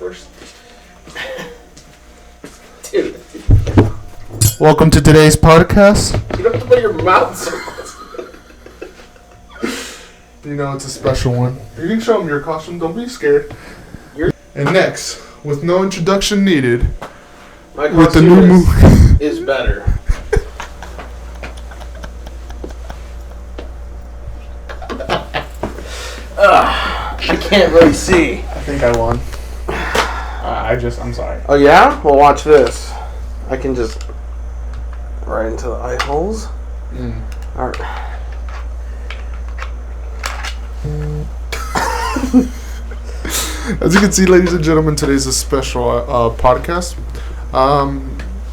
course. Dude. Welcome to today's podcast. You don't have to put your mouth so close. You know, it's a special one. You can show them your costume. Don't be scared. And next, with no introduction needed, My with the costume new movie. is better. I can't really see. I think I won. I'm sorry. Oh yeah? Well, watch this. I can just right into the eye holes. All right. As you can see, ladies and gentlemen, today's a special podcast.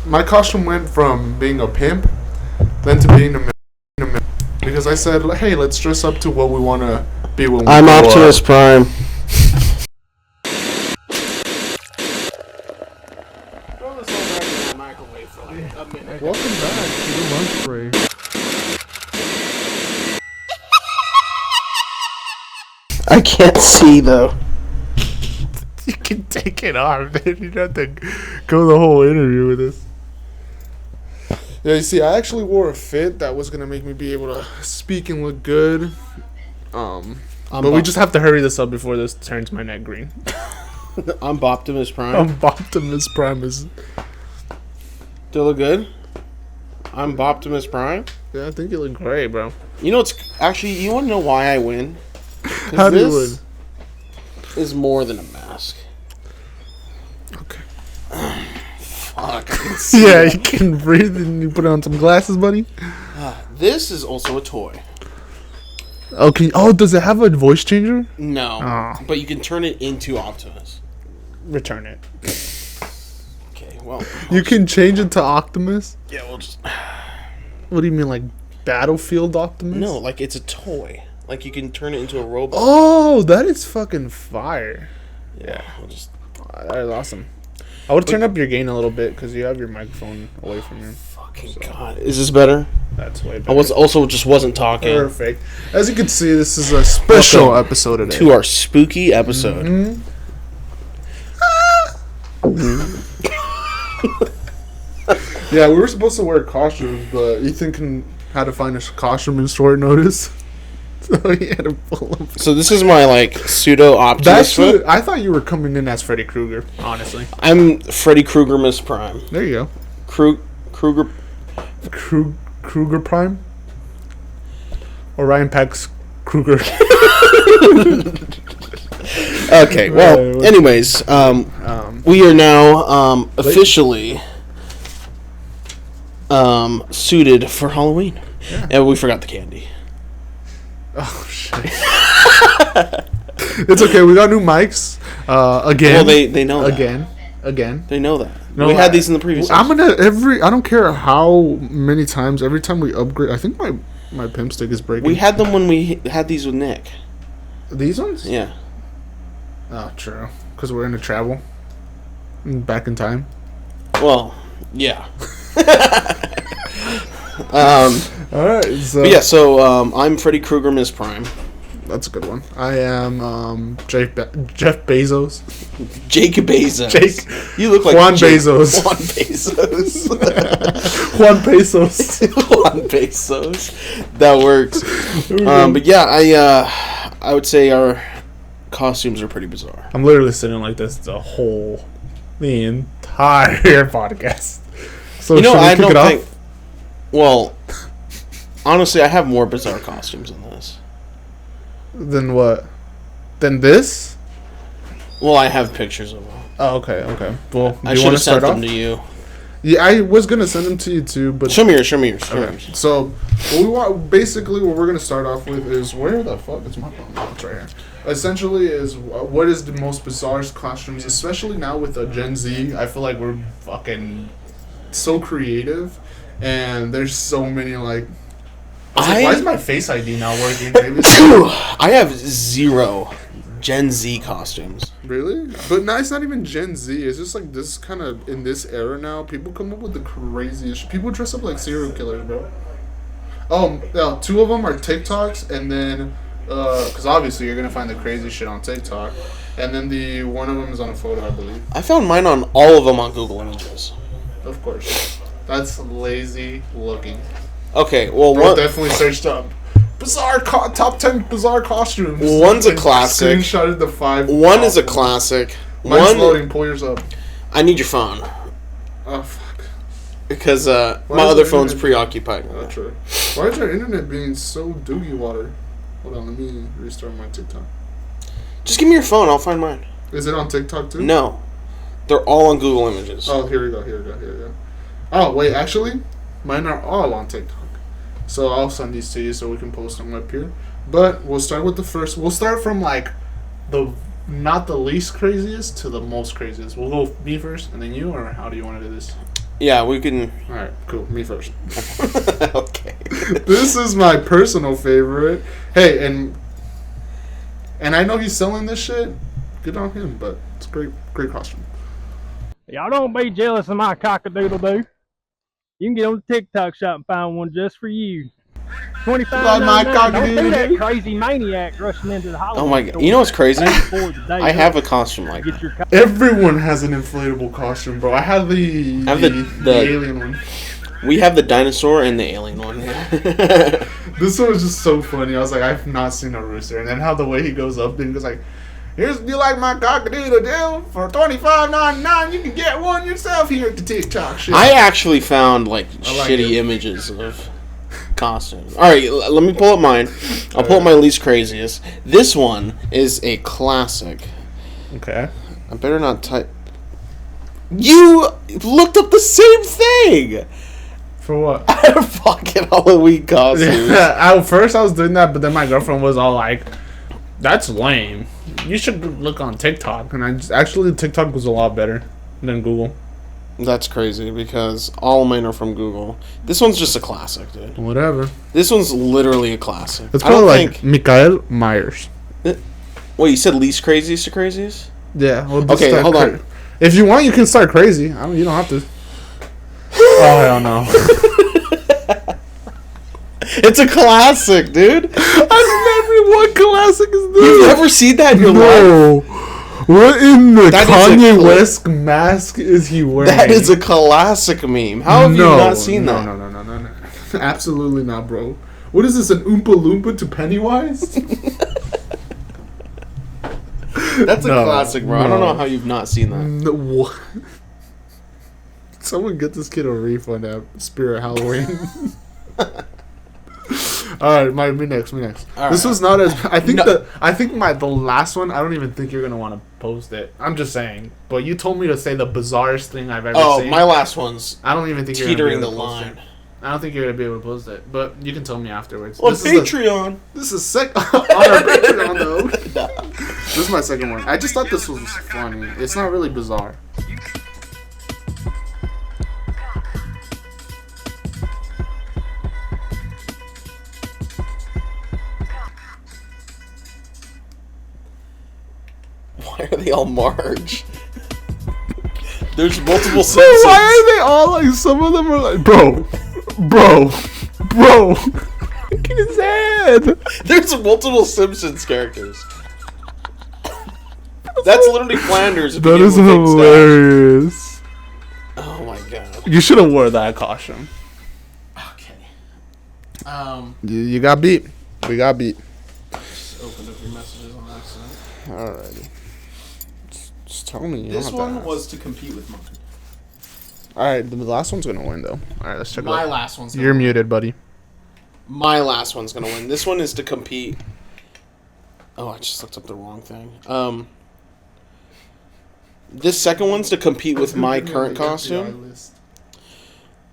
My costume went from being a pimp, then to being a man. Because I said, hey, let's dress up to what we want to be when we I'm grow Optimus up. Prime. Throw this all back in the microwave for like a minute. Welcome back to the lunch break. I can't see though. You can take it off, man. You don't have to go the whole interview with this. Yeah, you see, I actually wore a fit that was gonna make me be able to speak and look good. But we just have to hurry this up before this turns my neck green. I'm Optimus Prime. I'm Optimus Prime. Do I look good? I'm Optimus Prime. Yeah, I think you look great, bro. You know, it's actually. You want to know why I win? How do you win? Is more than a mask. Okay. Fuck. I can see Yeah, it. you can breathe and you put on some glasses, buddy. This is also a toy. Okay. Oh, does it have a voice changer? No, Oh. but you can turn it into Optimus. Return it. Okay, well. You can change it to Optimus? Yeah, we'll just. What do you mean, like Battlefield Optimus? No, like it's a toy. Like you can turn it into a robot. Oh, that is fucking fire. Yeah, we'll just. That is awesome. I would turn up your gain a little bit because you have your microphone away from you. Fucking God. Is this better? That's way better. I was also just wasn't talking. Perfect. As you can see, this is a special Welcome episode today. to our spooky episode. Yeah, we were supposed to wear costumes, but Ethan had to find a costume in short notice. So he had to pull up. So this is my like pseudo Optimus foot. I thought you were coming in as Freddy Krueger, honestly. I'm Freddy Krueger Miss Prime. There you go. Krueger. Krueger Prime? Or Pax Krueger. Okay, well, Right, anyways, we are now officially suited for Halloween. Yeah. And we forgot the candy. Oh, shit. It's okay, we got new mics. Again. Well, they know that. Again. They know that. No, we had these in the previous I episode. don't care how many times, every time we upgrade, I think my pimp stick is breaking. We had them when we had these with Nick. These ones? Yeah. Oh, true. Because we're in a travel. Back in time. Well, yeah. Alright, so. But yeah, so I'm Freddy Krueger Miss Prime. That's a good one. I am Jeff Bezos. Jake Bezos. Jake. You look like Juan Jake. Bezos. Juan Bezos. Juan Pesos. Juan Bezos. That works. But yeah, I would say our costumes are pretty bizarre. I'm literally sitting like this the entire podcast. So You know, should we I kick don't it off? think. Well, honestly, I have more bizarre costumes than this. Then what? Then this? Well, I have pictures of them. Oh, okay. Well, I do you should want have to start sent off? them to you. Yeah, I was gonna send them to you too, but Show me yours. okay. So, what we want basically what we're gonna start off with is where the fuck is my phone? Oh, it's right here. Essentially, is what is the most bizarre costumes, especially now with the Gen Z. I feel like we're fucking so creative, and there's so many like. Why is my Face ID not working? Maybe I have 0 Gen Z costumes. Really? But no, it's not even Gen Z. It's just like this kind of in this era now. People come up with the craziest. People dress up like serial killers, bro. Yeah, 2 of them are TikToks, and then because obviously you're gonna find the crazy shit on TikTok. And then the one of them is on a photo, I believe. I found mine on all of them on Google Images. Of course. That's lazy looking. Okay, well, Bro one definitely searched up top 10 bizarre costumes. One's a And classic. Screenshotted the 5. One is a top ones. classic. Mine's loading. Pull yours up. I need your phone Oh fuck. because Why my is other the phone's internet- preoccupied. Oh, true. Why is our internet being so doogie water? Hold on, let me restart my TikTok. Just give me your phone. I'll find mine. Is it on TikTok too? No, they're all on Google Images. Oh, here we go. Oh, wait, actually, mine are all on TikTok. So I'll send these to you so we can post them up here. But we'll start with the first. We'll start from like the not the least craziest to the most craziest. We'll go me first and then you, or how do you want to do this? Yeah, we can. All right, cool. Me first. Okay. This is my personal favorite. Hey, and I know he's selling this shit. Good on him, but it's great costume. Y'all don't be jealous of my cock-a-doodle-doo. You can get on the TikTok shop and find one just for you. $25.99. my Don't cock-a-doodle-doo. be that crazy maniac rushing into the Halloween Oh my god! store You know what's crazy? before the day I have a up. costume like Get that. your co- Everyone has an inflatable costume, bro. I have the alien one. We have the dinosaur and the alien one. This one was just so funny. I was like, I've not seen a rooster. And then how the way he goes up and goes like, "Here's, you like my cock-a-doodle-doo? For $25.99, you can get one yourself here at the TikTok shop." I actually found like like shitty it. images of costumes. All right, let me pull up mine. I'll pull up my least craziest. This one is a classic. Okay. I better not type. You looked up the same thing. For what? Fucking Halloween costumes. First I was doing that, but then my girlfriend was all like, "That's lame. You should look on TikTok." And actually TikTok was a lot better than Google. That's crazy because all of mine are from Google. This one's just a classic, dude. Whatever. This one's literally a classic. It's I don't probably like think. Mikael Myers. Wait, you said least craziest to craziest? Yeah. Well, Okay, hold on. If you want, you can start crazy. You don't have to. Oh hell no. It's a classic, dude. What classic is this? You've never seen that in your life? No. What in the That is a Kanye cl- West mask is he wearing? That is a classic meme. How have you not seen that? No. Absolutely not, bro. What is this, an Oompa Loompa to Pennywise? That's a No, classic, bro. I don't no. know how you've not seen that. No, what? Someone get this kid a refund at Spirit Halloween. All right, me next. All This right. was not as. I think No. the last one. I don't even think you're gonna want to post it. I'm just saying. But you told me to say the bizarrest thing I've ever Oh, seen. my last one's I don't even think you're teetering gonna the be able to post line. it. I don't think you're gonna be able to post it. But you can tell me afterwards. On This is the- Patreon. This is on our Patreon though. This is my second one. I just thought this was funny. It's not really bizarre. Why are they all Marge? There's multiple So Simpsons. why are they all like? Some of them are like, bro. Look at his head. There's multiple Simpsons characters. That's literally Flanders. if you That give is him a big stash. hilarious. Oh my god. You should have wore that costume. Okay. You got beat. We got beat. Just opened up your messages on accident. Alrighty. Just tell me. You This don't have to one ask. was to compete with mine. Alright, the last one's gonna win though. Alright, let's check it My out. last one's You're gonna win. muted, buddy. My last one's gonna win. This one is to compete. Oh, I just looked up the wrong thing. This second one's to compete with my current costume.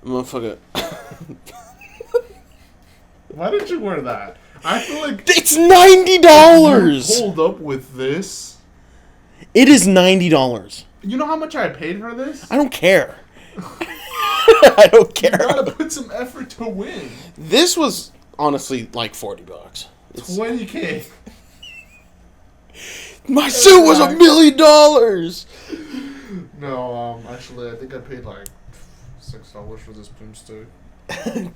Motherfucker. Why did you wear that? I feel like It's $90. hold up with this. It is $90. You know how much I paid for this? I don't care. I don't You care. gotta put some effort to win. This was honestly like $40. It's, 20K. my suit was $1 million. No, actually, I think I paid like $6 for this boomstick.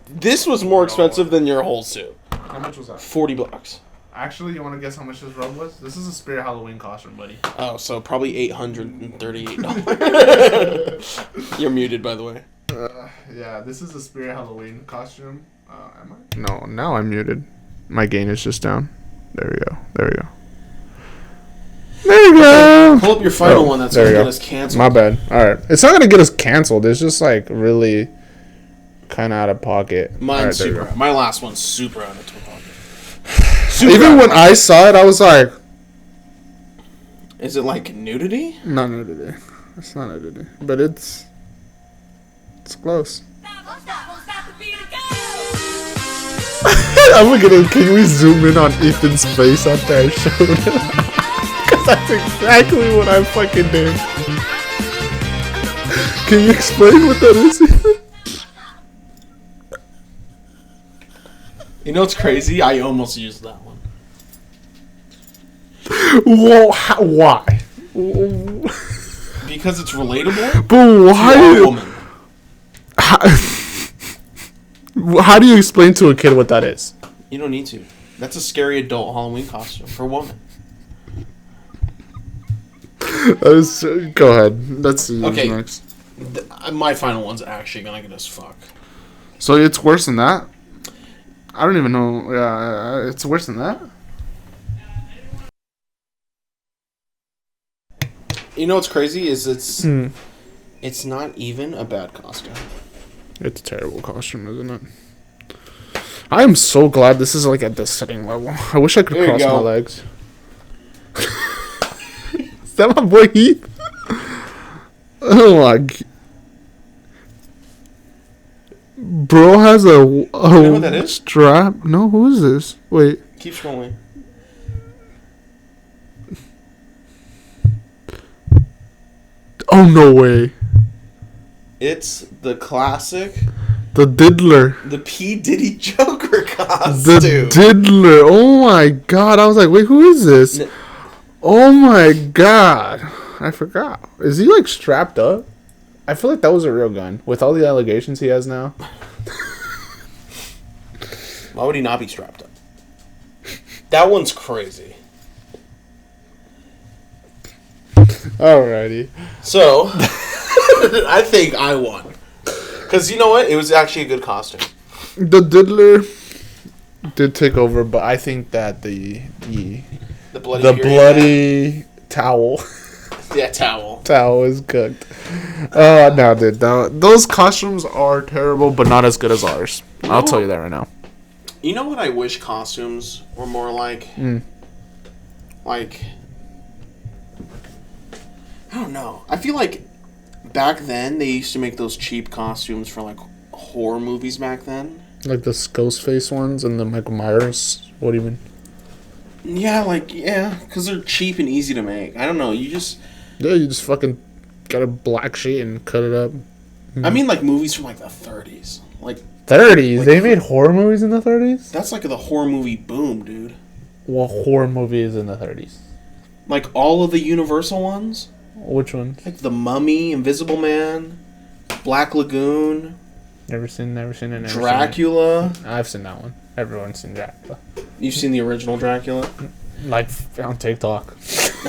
This was more expensive than your whole suit. How much was that? $40. Actually, you want to guess how much this rub was? This is a Spirit Halloween costume, buddy. Oh, so probably $838. You're muted, by the way. Yeah, this is a Spirit Halloween costume. Am I? No, now I'm muted. My gain is just down. There we go. There we go. There we go. Pull up your final one. That's going to get us canceled. My bad. All right. It's not going to get us canceled. It's just like really kind of out of pocket. Mine's super. My last one's super out of pocket. Even when I saw it, I was like... Is it like nudity? Not nudity. It's not nudity. But it's close. I'm gonna... Can we zoom in on Ethan's face after I showed him? Because that's exactly what I fucking did. Can you explain what that is, Ethan? You know what's crazy? I almost used that one. Whoa, why? Because it's relatable. But why? Woman. How do you explain to a kid what that is? You don't need to. That's a scary adult Halloween costume for a woman. Go ahead. Let's see. Okay. Next. My final one's actually gonna get us fuck. So it's worse than that? I don't even know. Yeah, it's worse than that? You know what's crazy is it's not even a bad costume. It's a terrible costume, isn't it? I am so glad this is like at the setting level. I wish I could cross my legs. Is that my boy Heath? Oh my god. Bro has a You know what that is? strap. No, who is this? Wait. Keep scrolling. Oh, no way. It's the classic, The Diddler. the P. Diddy Joker costume. The Diddler. Oh my god. I was like, wait, who is this? Oh my god. I forgot. Is he like strapped up? I feel like that was a real gun. With all the allegations he has now. Why would he not be strapped up? That one's crazy. Alrighty. So, I think I won. Because you know what? It was actually a good costume. The Diddler did take over, but I think that the bloody towel. Yeah, towel. Towel is cooked. No, dude. Those costumes are terrible, but not as good as ours. I'll tell you that right now. You know what I wish costumes were more like? Like, I don't know. I feel like back then they used to make those cheap costumes for like horror movies back then. Like the Ghostface ones and the Michael Myers. What do you mean? Yeah, because they're cheap and easy to make. I don't know. You just fucking got a black sheet and cut it up. I mean, like movies from like the 30s. Like 30s? They made horror movies in the 30s? That's like the horror movie boom, dude. What horror movies in the 30s? Like all of the Universal ones. Which ones? Like The Mummy, Invisible Man, Black Lagoon. Never seen it. Dracula. I've seen that one. Everyone's seen Dracula. You've seen the original Dracula? Like on TikTok.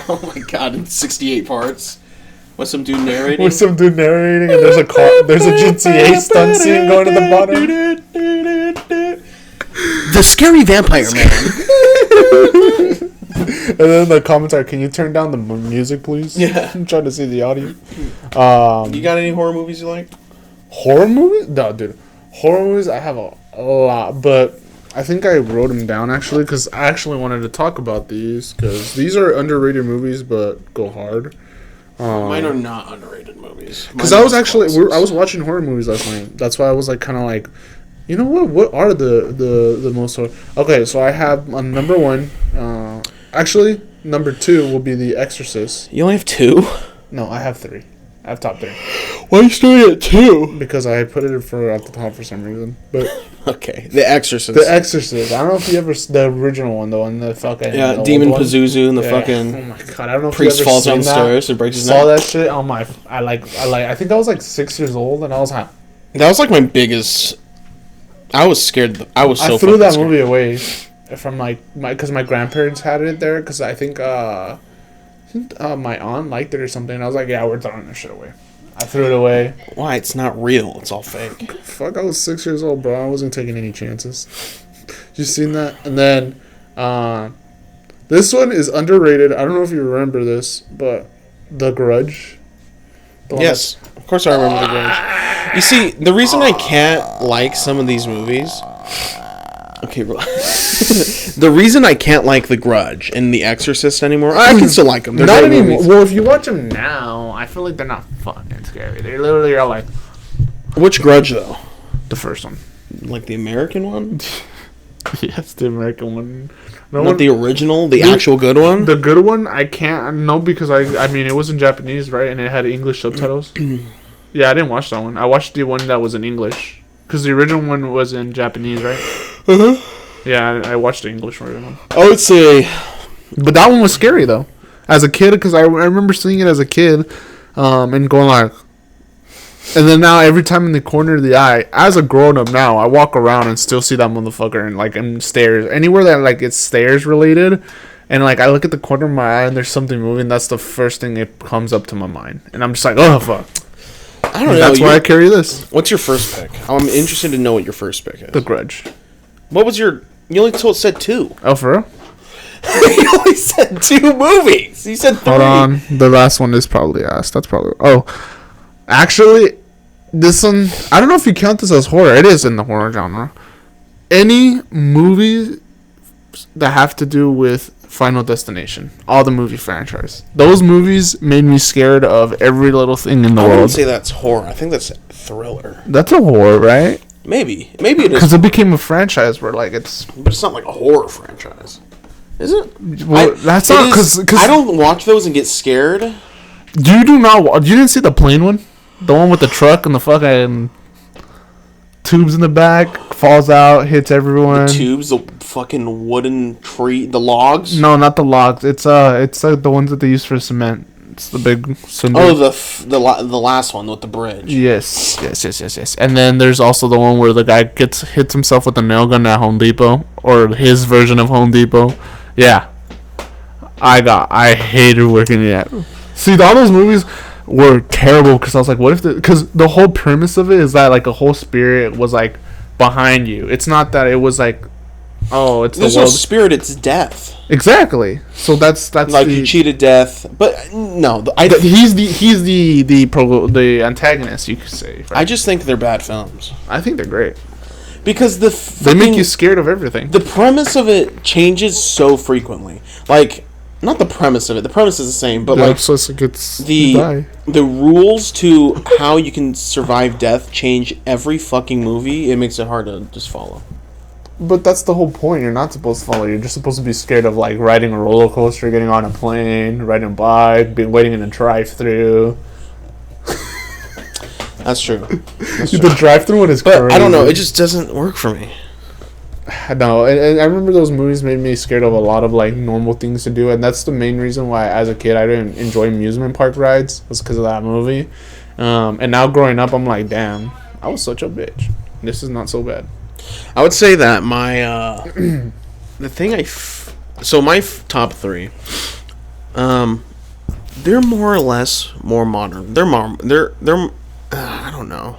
Oh my god, in 68 parts. With some dude narrating. And there's a car. There's a GTA stunt scene going to the bottom. The scary vampire man. And then the comments are, "Can you turn down the music, please?" Yeah. I'm trying to see the audio. You got any horror movies you like? Horror movies? No, dude. Horror movies, I have a lot, but I think I wrote them down actually because I actually wanted to talk about these because these are underrated movies but go hard. Mine are not underrated movies. Because I was watching horror movies last night. That's why I was like kind of like, you know what? What are the most horror? Okay, so I have number one. Actually, number two will be The Exorcist. You only have two? No, I have three. I have top three. Why are you starting at two? Because I put it at the top for some reason. But okay, The Exorcist. The Exorcist. I don't know if you ever the original one though, and the fucking Demon Pazuzu and the fucking. Oh my god, I don't know if priest you ever falls seen down the stairs and breaks his neck. Saw that shit on my. I think I was like 6 years old, and I was like. That was like my biggest. I was scared. I threw that movie away. from like because my grandparents had it there. Because I think my aunt liked it or something. And I was like, yeah, we're throwing this shit away. I threw it away. Why? It's not real. It's all fake. Fuck, I was 6 years old, bro. I wasn't taking any chances. You seen that? And then, this one is underrated. I don't know if you remember this, but The Grudge. Yes, of course I remember The Grudge. You see, the reason I can't like some of these movies... Okay, the reason I can't like The Grudge and The Exorcist anymore, I can still like them. They're not great anymore. movies. Well, if you watch them now, I feel like they're not fucking scary. They literally are like... Which Grudge, though? The first one. Like the American one? Yes, the American one. Not the original, the actual good one? The good one, I can't... No, because I mean, it was in Japanese, right? And it had English subtitles. Yeah, I didn't watch that one. I watched the one that was in English. Because the original one was in Japanese, right? Uh-huh. Yeah, I watched the English version. I would say... But that one was scary, though. As a kid, because I remember seeing it as a kid, and going like... And then now, every time in the corner of the eye, as a grown-up now, I walk around and still see that motherfucker in stairs. Anywhere that, like, it's stairs-related, and, like, I look at the corner of my eye and there's something moving, that's the first thing that comes up to my mind. And I'm just like, oh, fuck. I don't know. That's why I carry this. What's your first pick? I'm interested to know what your first pick is. The Grudge. What was your... You only said 2. Oh, for real? You only said 2 movies. You said 3. Hold on. The last one is probably ass. That's probably... Oh. Actually, this one... I don't know if you count this as horror. It is in the horror genre. Any movie that have to do with Final Destination. All the movie franchise. Those movies made me scared of every little thing in the world. I wouldn't say that's horror. I think that's thriller. That's a horror, right? Maybe it is. Because it became a franchise where, like, it's... But it's not like a horror franchise. Is it? Well, that's not... Because I don't watch those and get scared. You do not... You didn't see the plane one? The one with the truck and the fucking... tubes in the back, falls out, hits everyone. The tubes, the fucking wooden tree, the logs? No, not the logs. It's like the ones that they use for cement. It's the big cinder. Oh, the last one with the bridge. Yes. And then there's also the one where the guy hits himself with a nail gun at Home Depot, or his version of Home Depot. Yeah. I hated working at. See, all those movies were terrible because I was like, what if because the whole premise of it is that, like, a whole spirit was, like, behind you. It's not that it was like, oh, it's There's the world. no spirit, it's death. Exactly. So that's like, you cheated death, but no, he's the antagonist, you could say. Right? I just think they're bad films I think they're great because they make you scared of everything. The premise of it changes so frequently. Like, not the premise of it. The premise is the same, but like the rules to how you can survive death change every fucking movie. It makes it hard to just follow. But that's the whole point. You're not supposed to follow. You're just supposed to be scared of, like, riding a roller coaster, getting on a plane, riding a bike, waiting in a drive-through. That's true. The drive-through one is crazy. But I don't know. It just doesn't work for me. No, and I remember those movies made me scared of a lot of, like, normal things to do, and that's the main reason why, as a kid, I didn't enjoy amusement park rides, was because of that movie. And now growing up, I'm like, damn, I was such a bitch. This is not so bad. I would say that my the thing so my top 3, they're more or less more modern. They're I don't know.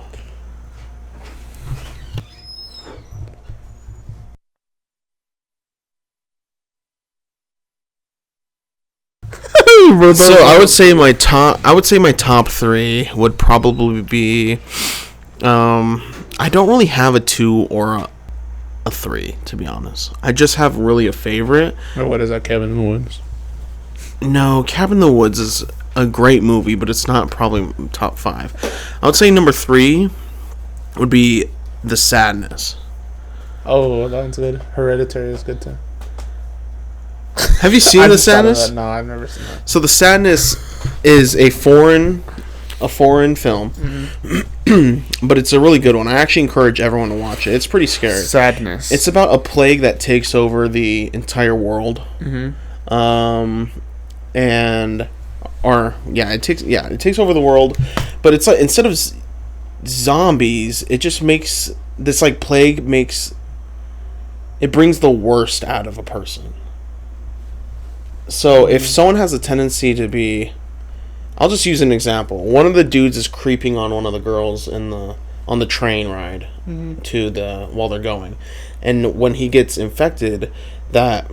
So I would say my top 3 would probably be I don't really have a 2 or a 3, to be honest. I just have really a favorite. What is that, Cabin in the Woods? No, Cabin in the Woods is a great movie, but it's not probably top 5. I would say number 3 would be The Sadness. Oh, that one's good. Hereditary is good too. Have you seen The Sadness? No, I've never seen that. So The Sadness is a foreign film, but it's a really good one. I actually encourage everyone to watch it. It's pretty scary. Sadness. It's about a plague that takes over the entire world. It takes over the world, but it's like, instead of zombies, it just makes this, like, plague makes it brings the worst out of a person. So if someone has a tendency to be, I'll just use an example. One of the dudes is creeping on one of the girls on the train ride while they're going, and when he gets infected, that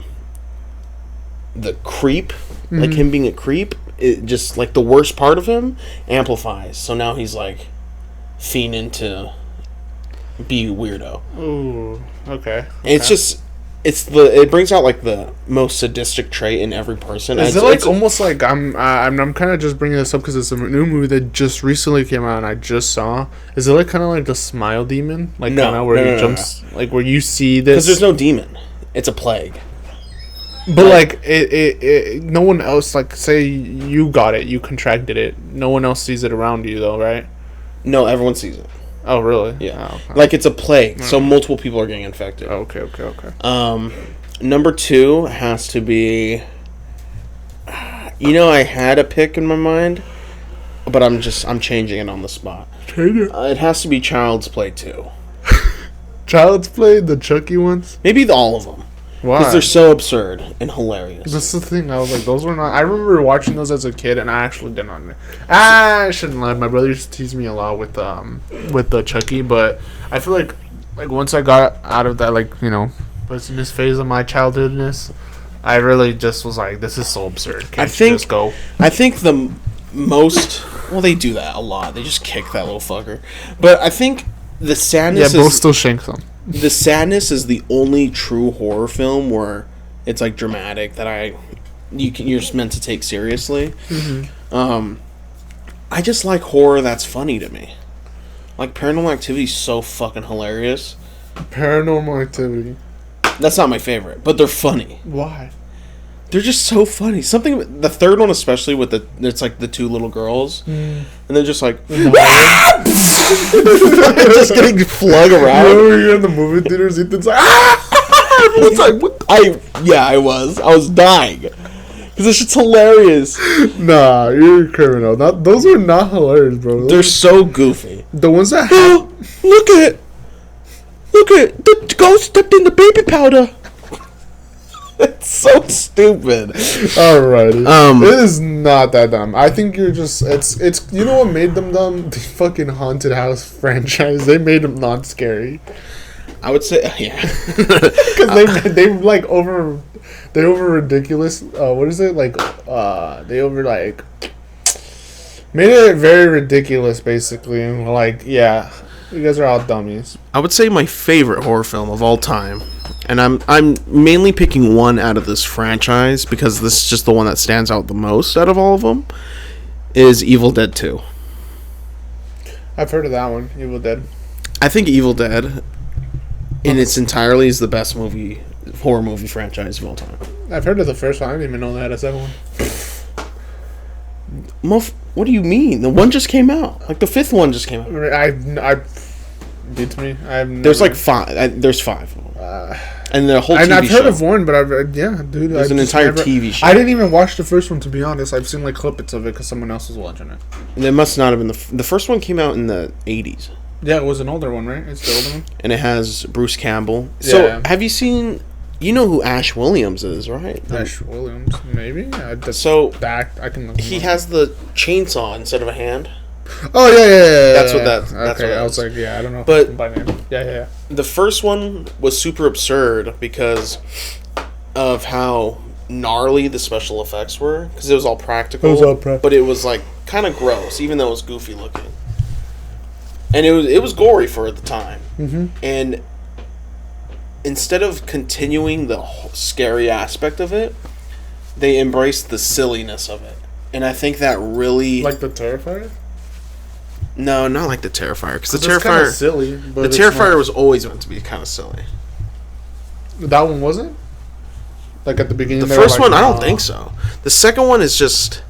the creep, like him being a creep, it just like the worst part of him amplifies. So now he's like fiending to be weirdo. Ooh, okay. It's just. It brings out like the most sadistic trait in every person. Is it like almost like I'm kind of just bringing this up because it's a new movie that just recently came out and I just saw. Is it like kind of like the Smile Demon, like kind of where he jumps, like where you see this? Because there's no demon, it's a plague. But like it no one else, like say you got it, you contracted it. No one else sees it around you though, right? No, everyone sees it. Oh, really? Yeah. Oh, okay. Like, it's a plague, so multiple people are getting infected. Oh, okay. Number 2 has to be... I had a pick in my mind, but I'm changing it on the spot. Change it. It has to be Child's Play 2. Child's Play? The Chucky ones? Maybe all of them. Why? Because they're so absurd and hilarious. That's the thing. I was like, those were not... I remember watching those as a kid, and I actually did not... I shouldn't lie. My brother used to tease me a lot with the Chucky, but I feel like once I got out of that, business phase of my childhoodness, I really just was like, this is so absurd. Can't you just go? I think the most... Well, they do that a lot. They just kick that little fucker. But I think the sadness Yeah, both still shank them. The Sadness is the only true horror film where it's like dramatic that you're meant to take seriously. I just like horror that's funny to me. Like Paranormal Activity is so fucking hilarious. Paranormal Activity. That's not my favorite, but they're funny. Why? They're just so funny. The third one especially with it's like the two little girls, and they're just like just getting flung around. You know, you're in the movie theaters, Ethan's like, everyone's like, what? I was dying because it's just hilarious. Nah, you're a criminal. Those are not hilarious, bro. They're so goofy. The ones that look at the ghost stepped in the baby powder. It's so stupid. Alrighty. It is not that dumb. I think you're just it's you know what made them dumb? The fucking Haunted House franchise. They made them not scary. I would say yeah. Because they like over ridiculous. What is it like? They over like made it very ridiculous. Basically, like yeah, you guys are all dummies. I would say my favorite horror film of all time. And I'm mainly picking one out of this franchise because this is just the one that stands out the most out of all of them, is Evil Dead 2. I've heard of that one, Evil Dead. I think Evil Dead in its entirety is the best horror movie franchise of all time. I've heard of the first one. I didn't even know they had a second one. What do you mean? The one just came out. Like the fifth one just came out. I beats me. There's like 5. There's 5. And the whole TV I've show. Heard of one, but dude. There's an entire TV show. I didn't even watch the first one, to be honest. I've seen like clips of it because someone else was watching it. It must not have been the first one came out in the 80s. Yeah, it was an older one, right? It's the older one. And it has Bruce Campbell. So have you seen? You know who Ash Williams is, right? Ash Williams, maybe. I can. Look he has the chainsaw instead of a hand. Oh yeah. That's what that's. Okay, what I was like, yeah, I don't know. But by name. Yeah. The first one was super absurd because of how gnarly the special effects were, because it was all practical. But it was like kind of gross, even though it was goofy looking. And it was gory for the time. Mm-hmm. And instead of continuing the scary aspect of it, they embraced the silliness of it. And I think that really... Like the Terrifier? No, not like the Terrifier. Because the Terrifier... silly. But the Terrifier was always meant to be kind of silly. That one wasn't? Like at the beginning? The first one, I don't think so. The second one is just...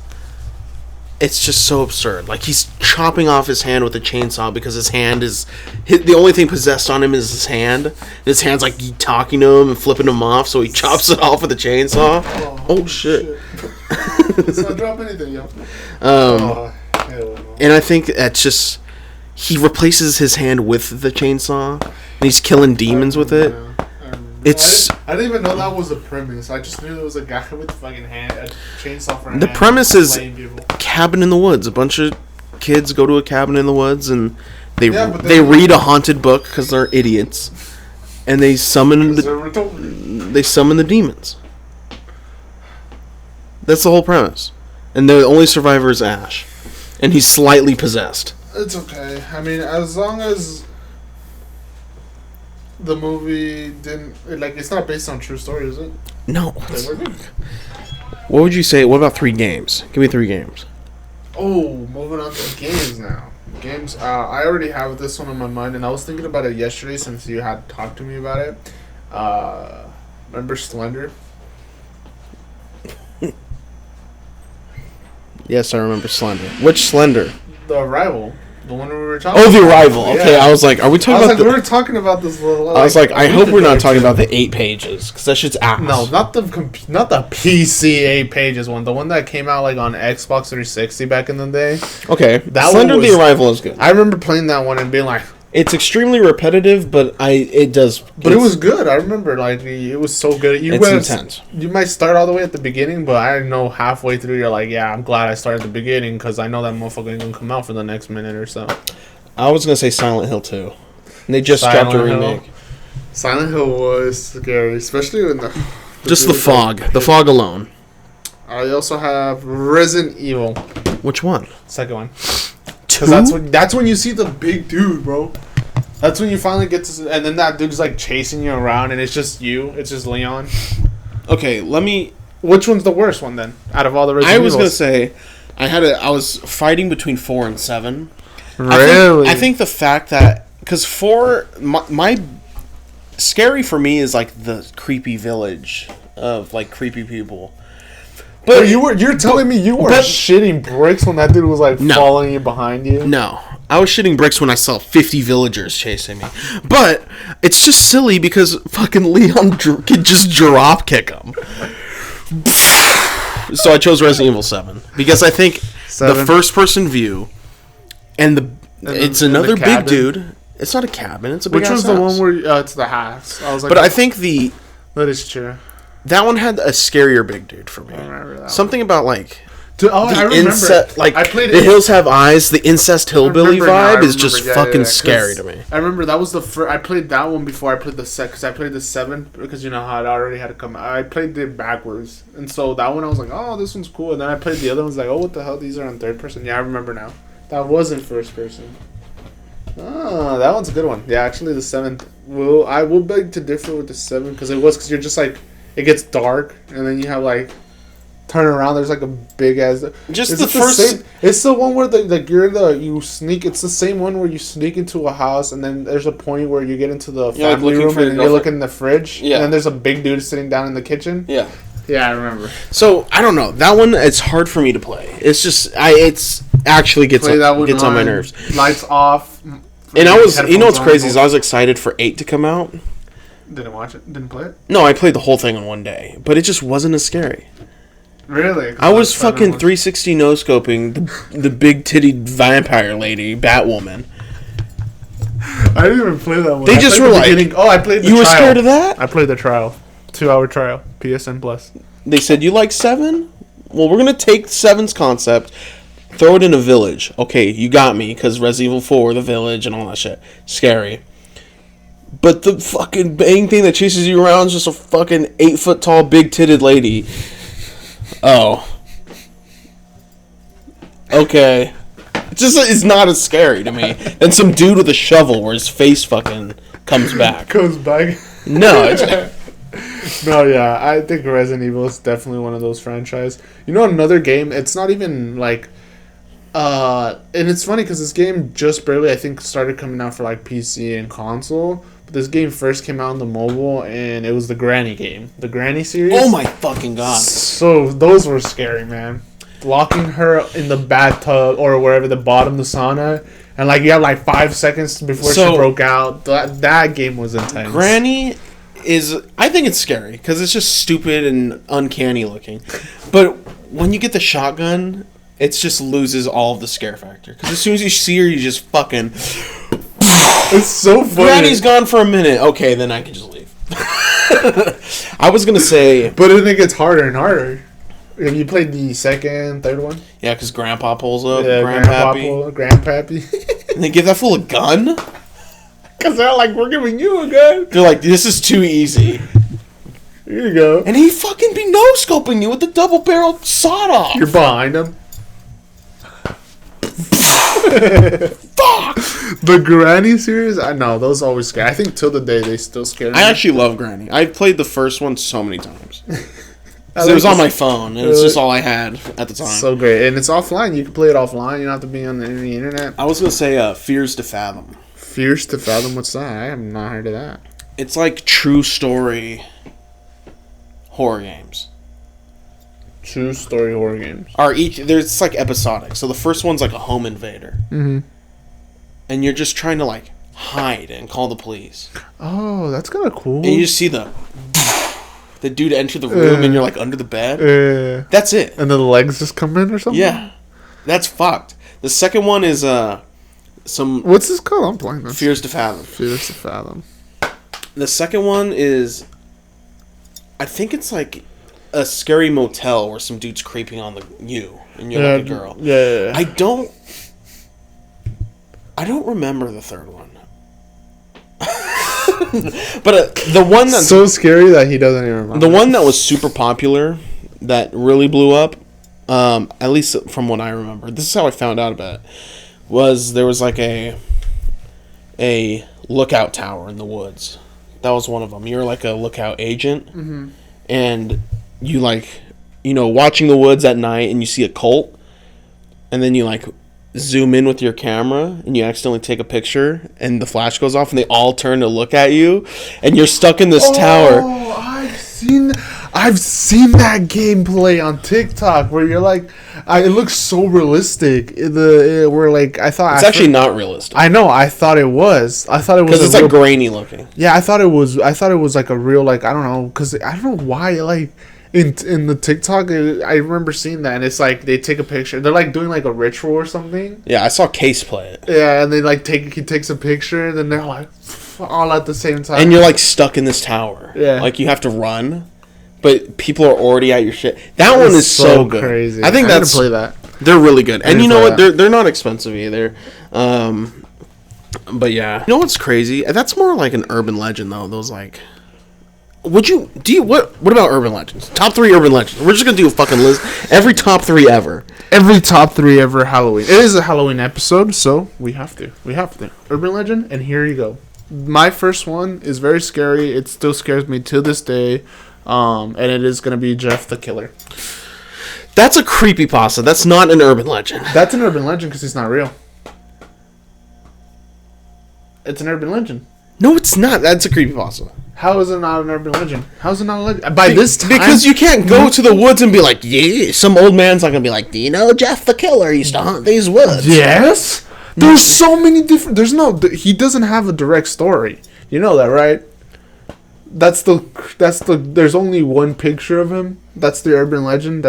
It's just so absurd. Like, he's chopping off his hand with a chainsaw because his hand is... The only thing possessed on him is his hand. His hand's, like, talking to him and flipping him off, so he chops it off with a chainsaw. Oh shit. Let's not drop anything, yo. And I think that's just... He replaces his hand with the chainsaw, and he's killing demons with it. It's. I didn't even know that was a premise. I just knew there was a guy with fucking a chainsaw for a hand. The premise is a cabin in the woods. A bunch of kids go to a cabin in the woods and they read a haunted book because they're idiots, and they summon the demons. That's the whole premise, and the only survivor is Ash, and he's slightly possessed. It's okay. I mean, as long as the movie didn't it's not based on true story, is it? No. What would you say? What about 3 games? Give me 3 games. Oh, moving on to games now. Games. I already have this one on my mind, and I was thinking about it yesterday since you had talked to me about it. Remember Slender? Yes, I remember Slender. Which Slender? The Arrival. The one we were talking about. Oh, The Arrival. Okay, yeah. I was like, are we talking about we were talking about this little... I was like, I hope we're not talking about the 8 pages, because that shit's ass. No, not the PC 8 pages one. The one that came out on Xbox 360 back in the day. Okay, that Slender The Arrival is good. I remember playing that one and being like... It's extremely repetitive, but it was good. I remember, it was so good. It's intense. You might start all the way at the beginning, but I know halfway through you're like, yeah, I'm glad I started at the beginning because I know that motherfucker ain't gonna come out for the next minute or so. I was gonna say Silent Hill 2. And they just dropped a remake. Silent Hill was scary, especially when just the fog. The fog alone. I also have Resident Evil. Which one? Second one. Because that's when you see the big dude, bro. That's when you finally get to... And then that dude's, chasing you around, and it's just you. It's just Leon. Okay, let me... Which one's the worst one, then, out of all the Resident Evils? I was going to say... I was fighting between 4 and 7. Really? I think the fact that... Because 4... My... Scary for me is, the creepy village of, creepy people. But you're telling me you were shitting bricks when that dude was following you behind you? No. I was shitting bricks when I saw 50 villagers chasing me. But it's just silly because fucking Leon could just drop kick him. So I chose Resident Evil 7 because I think the first person view and it's another big dude. It's not a cabin, it's a big house. Which one's the one where it's the house? I was like, but I think that is true. That one had a scarier big dude for me. I remember that Something one. About I remember. I played The Hills Have Eyes, the incest hillbilly vibe is just fucking scary to me. I remember that was the first. I played that one before I played the set because I played the 7 because you know how it already had to come out. I played it backwards, and so that one I was like, oh, this one's cool, and then I played the other ones oh, what the hell? These are in third person. Yeah, I remember now. That wasn't first person. Oh, that one's a good one. Yeah, actually, the 7th. Well, I will beg to differ with the 7 because you're just it gets dark, and then you have turn around. There's a big ass. Just the first. It's the one where you sneak. It's the same one where you sneak into a house, and then there's a point where you get into the family room and you look in the fridge. Yeah. And then there's a big dude sitting down in the kitchen. Yeah. Yeah, I remember. So I don't know that one. It's hard for me to play. It's just it's actually gets on my nerves. Lights off. And I was, what's crazy is I was excited for 8 to come out. Didn't watch it? Didn't play it? No, I played the whole thing in one day, but it just wasn't as scary. Really? I was fucking 360 no-scoping the big tittied vampire lady, Batwoman. I didn't even play that one. They just were I played the You were scared of that? I played the trial. 2-hour trial. PSN Plus. They said, you like 7? Well, we're going to take 7's concept, throw it in a village. Okay, you got me, because Resident Evil 4, the village, and all that shit. Scary. But the fucking bang thing that chases you around is just a fucking 8-foot-tall, big-titted lady. Oh. Okay. It's not as scary to me than some dude with a shovel where his face fucking comes back. Comes back? No, No, yeah, I think Resident Evil is definitely one of those franchises. You know, another game, it's not even and it's funny because this game just barely, I think, started coming out for PC and console. But this game first came out on the mobile, and it was the Granny game. The Granny series. Oh my fucking god. So, those were scary, man. Locking her in the bathtub or wherever, the bottom, the sauna. And, you have, 5 seconds before she broke out. That game was intense. Granny is... I think it's scary, because it's just stupid and uncanny looking. But when you get the shotgun, it just loses all of the scare factor. Because as soon as you see her, you just fucking... It's so funny. Granny's gone for a minute. Okay, then I can just leave. I was gonna say, but then it gets harder and harder. Have you played the second, third one? Yeah, because Grandpa pulls up. Yeah, Grandpappy. And they give that fool a gun? Because they're like, we're giving you a gun. They're like, this is too easy. Here you go. And he fucking be no-scoping you with the double-barreled sawed-off. You're behind him. Fuck! The Granny series? I know, those always scare. I think till the day they still scare me. I actually love Granny. I've played the first one so many times. It was on my phone, and it's just all I had at the time. So great. And it's offline. You can play it offline. You don't have to be on the internet. I was going to say Fears to Fathom. Fears to Fathom? What's that? I have not heard of that. It's like true story horror games. True story horror games. It's like episodic. So the first one's like a home invader. Mm-hmm. And you're just trying to like hide and call the police. Oh, that's kind of cool. And you just see the dude enter the room and you're like under the bed. That's it. And then the legs just come in or something? Yeah. That's fucked. The second one is What's this called? I'm playing this. Fears to Fathom. Fears to Fathom. The second one is, I think it's like a scary motel where some dude's creeping on you and you're like a girl. Yeah. I don't remember the third one. But the one that's so scary that he doesn't even remember. The one that was super popular, that really blew up, at least from what I remember. This is how I found out about it. There was like a lookout tower in the woods. That was one of them. You're like a lookout agent, and you watching the woods at night, and you see a cult, and then you like zoom in with your camera and you accidentally take a picture and the flash goes off and they all turn to look at you and you're stuck in this tower. I've seen that gameplay on TikTok where you're like, it looks so realistic. I thought it's actually not realistic. I know. I thought it was because it's like grainy looking. Yeah, I thought it was like a real, like, I don't know, because I don't know why, like. In the TikTok, I remember seeing that, and it's like they take a picture. They're like doing like a ritual or something. Yeah, I saw Case play it. Yeah, and they like he takes a picture, and then they're like all at the same time. And you're like stuck in this tower. Yeah, like you have to run, but people are already at your shit. That one is so good. Crazy. I think that's play that. They're really good, and you know what? They're not expensive either. But yeah, you know what's crazy? That's more like an urban legend though. Those like. What about urban legends? Top 3 urban legends. We're just gonna do a fucking list. Every top 3 ever. Every top 3 ever Halloween. It is a Halloween episode, so we have to. Urban legend, and here you go. My first one is very scary. It still scares me to this day. And it is gonna be Jeff the Killer. That's a creepypasta. That's not an urban legend. That's an urban legend because he's not real. It's an urban legend. No, it's not. That's a creepypasta. How is it not an urban legend? How is it not a legend? By this time... Because you can't go to the woods and be like, yeah, some old man's not going to be like, do you know Jeff the Killer used to haunt these woods? Yes? There's so many different... He doesn't have a direct story. You know that, right? That's the... There's only one picture of him. That's the urban legend.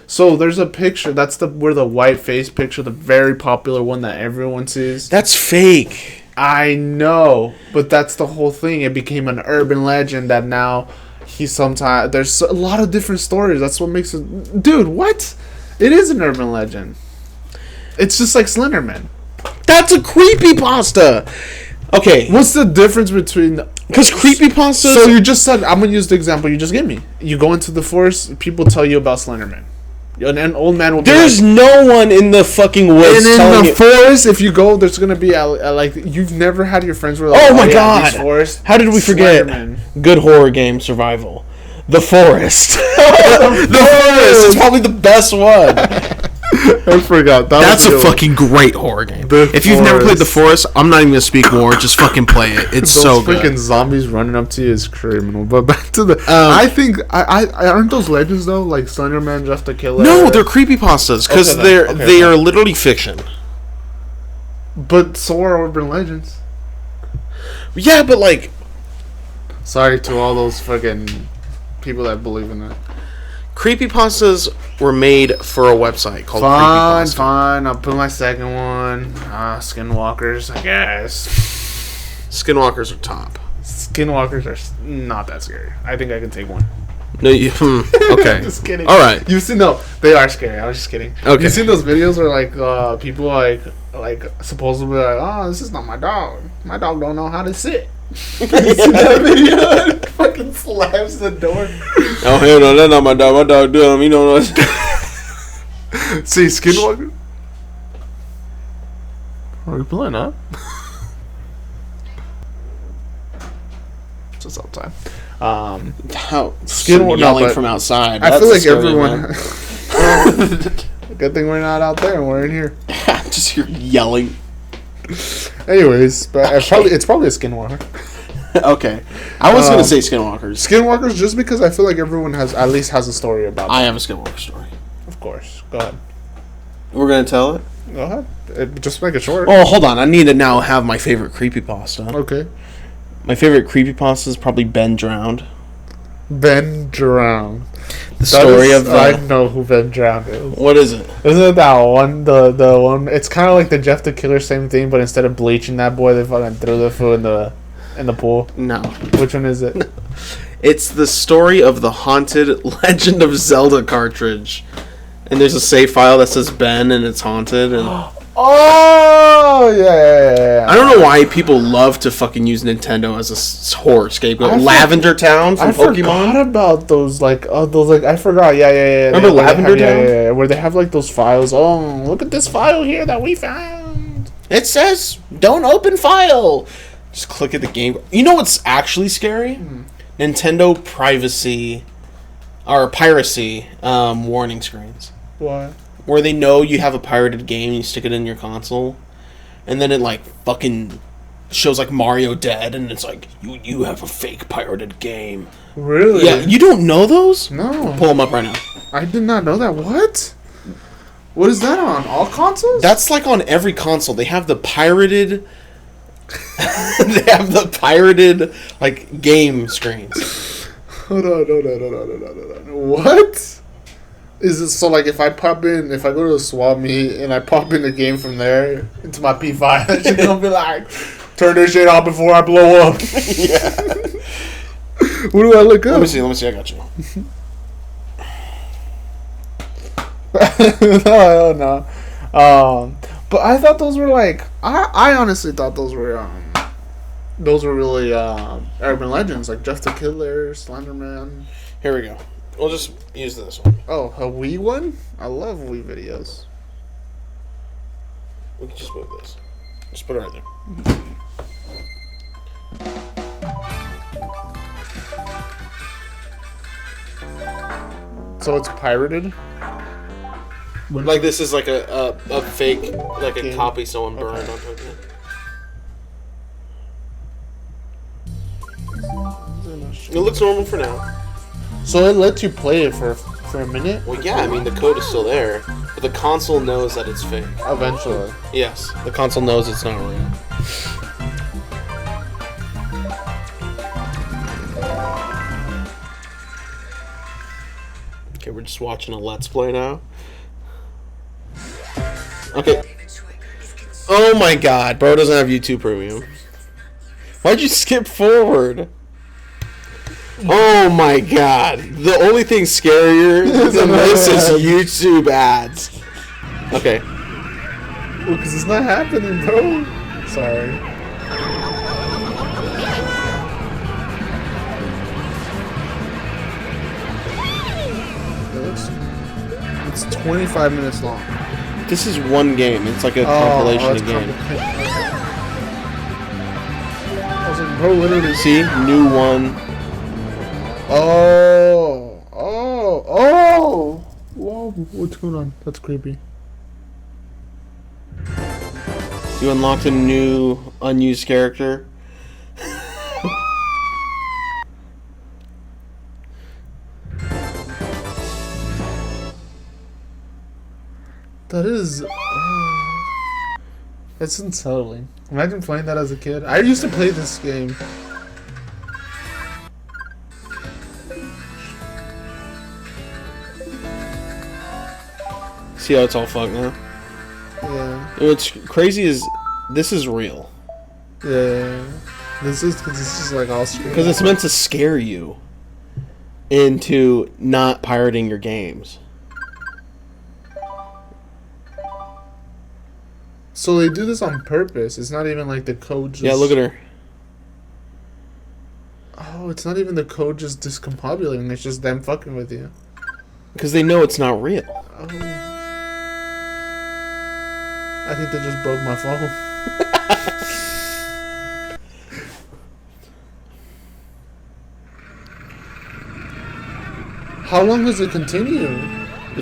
So there's a picture. That's where the white face picture, the very popular one that everyone sees. That's fake. I know, but that's the whole thing. It became an urban legend that now there's a lot of different stories. That's what makes it... Dude, what? It is an urban legend. It's just like Slenderman. That's a creepypasta. Okay. What's the difference between... Because creepypastas... So you just said... I'm going to use the example you just gave me. You go into the forest, people tell you about Slenderman. An old man will be There's no one in the fucking woods telling you. Forest, if you go, there's going to be like... You've never had your friends were like... Oh my god! Forest, how did we forget? Good horror game survival. The Forest. The Forest is probably the best one. I forgot. That's a fucking great horror game. If you've never played The Forest, I'm not even going to speak more. Just fucking play it. It's so good. Those freaking zombies running up to you is criminal. But back to the... I think... aren't those legends, though? Like Slenderman, Jeff the Killer? No, they're creepypastas. Because they are literally fiction. But so are urban legends. Yeah, but like... Sorry to all those fucking people that believe in that. Creepypastas were made for a website called Creepypasta. Fine. I'll put my second one. Skinwalkers, I guess. Skinwalkers are top. Skinwalkers are not that scary. I think I can take one. No, you. Okay. Just kidding. All right. You've seen they are scary. I was just kidding. Okay. You've seen those videos where like people like supposedly like, oh, this is not my dog. My dog don't know how to sit. You see that video? It fucking slams the door. Oh hell no, that's not my dog. My dog dumb. You know what? See, Skinwalker. Are we playing up? Just outside. How Skinwalker yelling from outside. I feel like everyone. Good thing we're not out there and we're in here. Just hear yelling. Anyways, but it's probably a Skinwalker. Okay, I was gonna say Skinwalkers. Skinwalkers, just because I feel like everyone at least has a story about them. I have a Skinwalker story. Of course, go ahead. We're gonna tell it. Go ahead. Just make it short. Oh, hold on. I need to now have my favorite creepypasta. Okay. My favorite creepypasta is probably Ben Drowned. Ben Drowned. The story of the... I know who Ben Drowned is. What is it? Isn't it that one? The one. It's kind of like the Jeff the Killer, same thing, but instead of bleaching that boy, they fucking threw the food in the pool. No. Which one is it? No. It's the story of the haunted Legend of Zelda cartridge. And there's a save file that says Ben and it's haunted and oh yeah. I don't know why people love to fucking use Nintendo as a horror scapegoat. Lavender Town from Pokemon. I forgot about those I forgot. Yeah. Remember Lavender Town? Yeah, where they have like those files. Oh, look at this file here that we found. It says don't open file. Just click at the game. You know what's actually scary? Nintendo privacy or piracy warning screens. What? Where they know you have a pirated game and you stick it in your console, and then it like fucking shows like Mario dead, and it's like you have a fake pirated game. Really? Yeah, you don't know those? No. Pull them up right now. I did not know that. What? What is that on all consoles? That's like on every console. They have the pirated. They have the pirated like game screens. Hold on. What? Is it so like if I go to the swap meet and I pop in a game from there into my P5, that shit gonna be like, turn this shit off before I blow up. Yeah. What do I look up? Let me see. I got you. No. But I thought those were like I honestly thought those were really urban legends like Jeff the Killer, Slenderman. Here we go. We'll just use this one. Oh, a Wii one? I love Wii videos. We can just move this. Just put it right there. So it's pirated? Like this is like a fake, like a copy someone burned onto it. It looks normal for now. So it lets you play it for a minute? Well, yeah, I mean, the code is still there, but the console knows that it's fake. Eventually. Yes, the console knows it's not real. Okay, we're just watching a Let's Play now. Okay. Oh my god, bro doesn't have YouTube Premium. Why'd you skip forward? Oh my god. The only thing scarier than this is YouTube ads. Okay. Well, because it's not happening, bro. Sorry. It's 25 minutes long. This is one game. It's like a compilation of games. I was like, bro, literally. See? New one. Oh! Whoa, what's going on? That's creepy. You unlocked a new unused character. That is... it's unsettling. Imagine playing that as a kid. I used to play this game. See how it's all fucked now? Yeah. And what's crazy is this is real. Yeah. This is like all scary. Because it's meant to scare you into not pirating your games. So they do this on purpose. It's not even like the code just... Yeah, look at her. Oh, it's not even the code just discombobulating. It's just them fucking with you. Because they know it's not real. Oh. I think they just broke my phone. How long does it continue?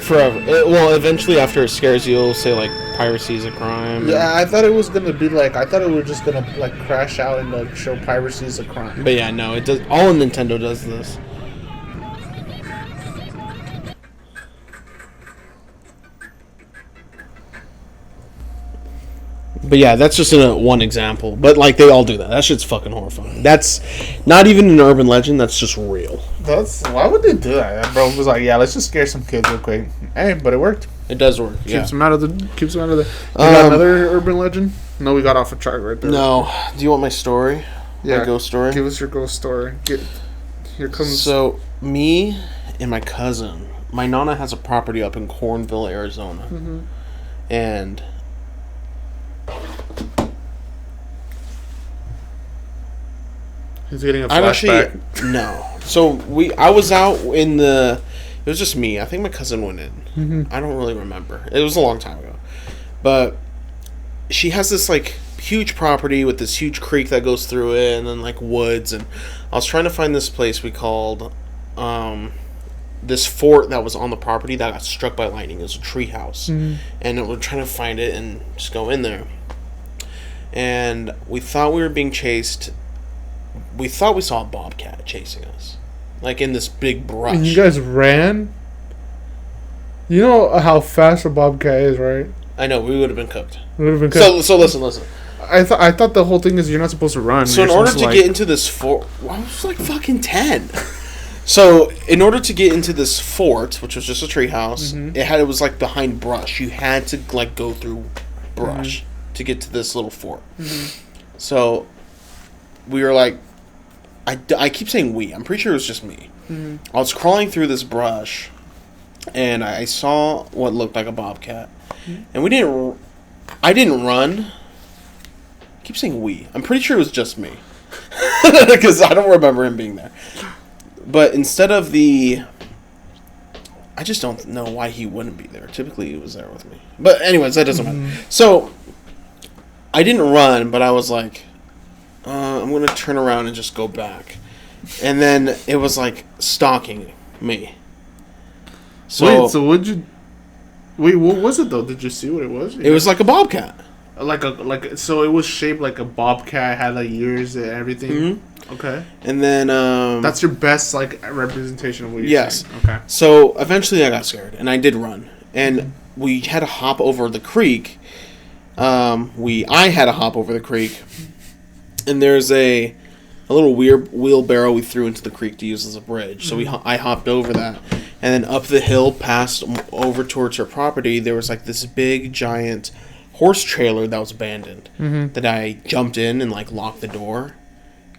Forever. Well, eventually after it scares you, it'll say, like, piracy is a crime. Yeah, I thought it was gonna be like... I thought it was just gonna, like, crash out and, like, show piracy is a crime. But yeah, no, it does. All Nintendo does this. But yeah, that's just one example. But like they all do that. That shit's fucking horrifying. That's not even an urban legend. That's just real. Why would they do that? That bro was like, yeah, let's just scare some kids real quick. Hey, but it worked. It does work. Keeps them out of the. You got another urban legend? No, we got off a track right there. No. Do you want my story? Yeah. My ghost story. Give us your ghost story. Here comes. So me and my cousin, my nana has a property up in Cornville, Arizona, and. He's getting a flashback. No. So I was out in the. It was just me. I think my cousin went in. I don't really remember. It was a long time ago, but she has this like huge property with this huge creek that goes through it, and then like woods. And I was trying to find this place we called this fort that was on the property that got struck by lightning. It was a tree house, and we're trying to find it and just go in there. And we thought we were being chased. We thought we saw a bobcat chasing us, like in this big brush. And you guys ran? You know how fast a bobcat is, right? I know, we would have been cooked. We would have been cooked. So listen. I thought the whole thing is you're not supposed to run. So in order to get into this fort, I was like fucking 10. So in order to get into this fort, which was just a tree house, it was like behind brush. You had to like go through brush to get to this little fort. So we were like, I keep saying we. I'm pretty sure it was just me. I was crawling through this brush, and I saw what looked like a bobcat. And I didn't run. I keep saying we. I'm pretty sure it was just me. Because I don't remember him being there. But instead of I just don't know why he wouldn't be there. Typically, he was there with me. But anyways, that doesn't matter. So, I didn't run, but I was like, I'm going to turn around and just go back. And then it was like stalking me. So, wait, so what was it though? Did you see what it was? It was like a bobcat. So it was shaped like a bobcat, had like ears and everything. Okay. And then that's your best like representation of what you're saying. Okay. So eventually I got scared and I did run. And we had to hop over the creek. I had to hop over the creek. And there's a little weird wheelbarrow we threw into the creek to use as a bridge. So I hopped over that. And then up the hill, past over towards her property, there was like this big, giant horse trailer that was abandoned. That I jumped in and like locked the door.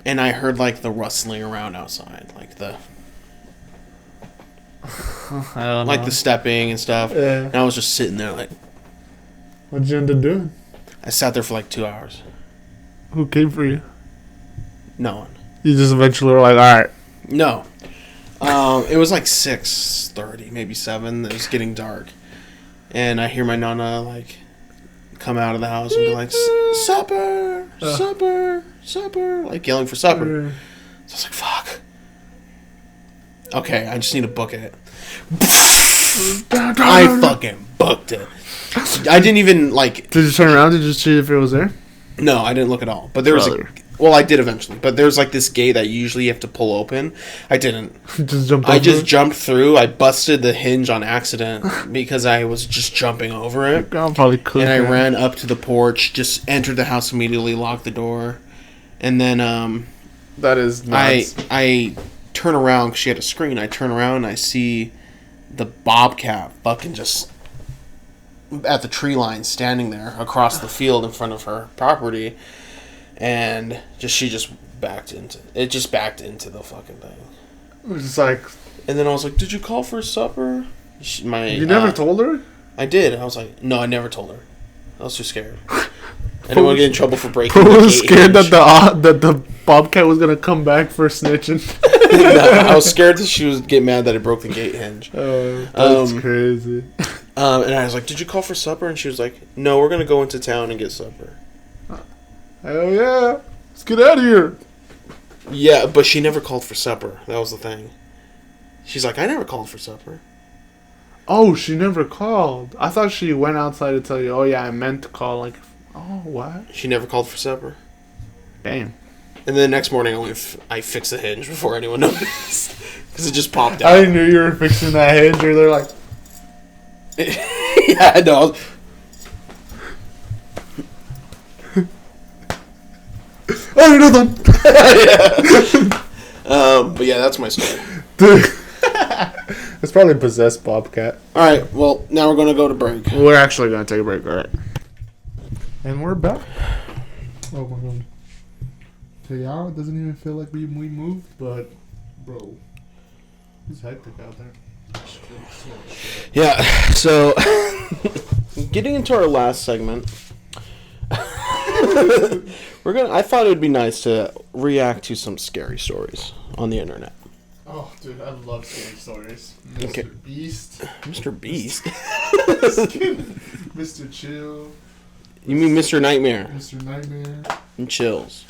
And I heard like the rustling around outside. Like the... I don't know. Like the stepping and stuff. Yeah. And I was just sitting there like... What'd you end up doing? I sat there for like 2 hours. Who came for you? No one. You just eventually were like, alright. No. It was like 6:30, maybe 7. It was getting dark. And I hear my nana like come out of the house and be like, supper, supper, supper. Like yelling for supper. So I was like, fuck. Okay, I just need to book it. I fucking booked it. I didn't even like... Did you turn around? Did you see if it was there? No, I didn't look at all. But there was well, I did eventually. But there's like this gate that usually you have to pull open. I didn't. I just jumped through. I busted the hinge on accident because I was just jumping over it. God, probably could. And I ran up to the porch, just entered the house immediately, locked the door. And then that is nuts. I turn around because she had a screen. I turn around and I see the bobcat fucking just at the tree line standing there across the field in front of her property. And she just backed into the fucking thing. It was just like... And then I was like, did you call for supper? You never told her? I did. I was like, no, I never told her. I was too scared. I didn't want to get in trouble for breaking the gate. I was scared that the bobcat was going to come back for snitching. No, I was scared that she would get mad that I broke the gate hinge. Oh, that's crazy. And I was like, did you call for supper? And she was like, no, we're going to go into town and get supper. Hell yeah. Let's get out of here. Yeah, but she never called for supper. That was the thing. She's like, I never called for supper. Oh, she never called. I thought she went outside to tell you, oh yeah, I meant to call. Like, oh, what? She never called for supper. Damn. And then the next morning, I fixed the hinge before anyone noticed. Because it just popped out. I knew you were fixing that hinge. Or they're like... Yeah, I know. Oh, you're done. But yeah, that's my story. Dude. It's probably a possessed bobcat. Alright, well, now we're going to go to break. We're actually going to take a break, alright. And we're back. Oh my god. Yeah, it doesn't even feel like we moved, but, bro, it's hectic out there. Yeah, so, getting into our last segment, I thought it would be nice to react to some scary stories on the internet. Oh, dude, I love scary stories. Mr. Okay. Beast. Mr. Beast? Mr. Chill. You mean Mr. Nightmare? Mr. Nightmare. And Chills.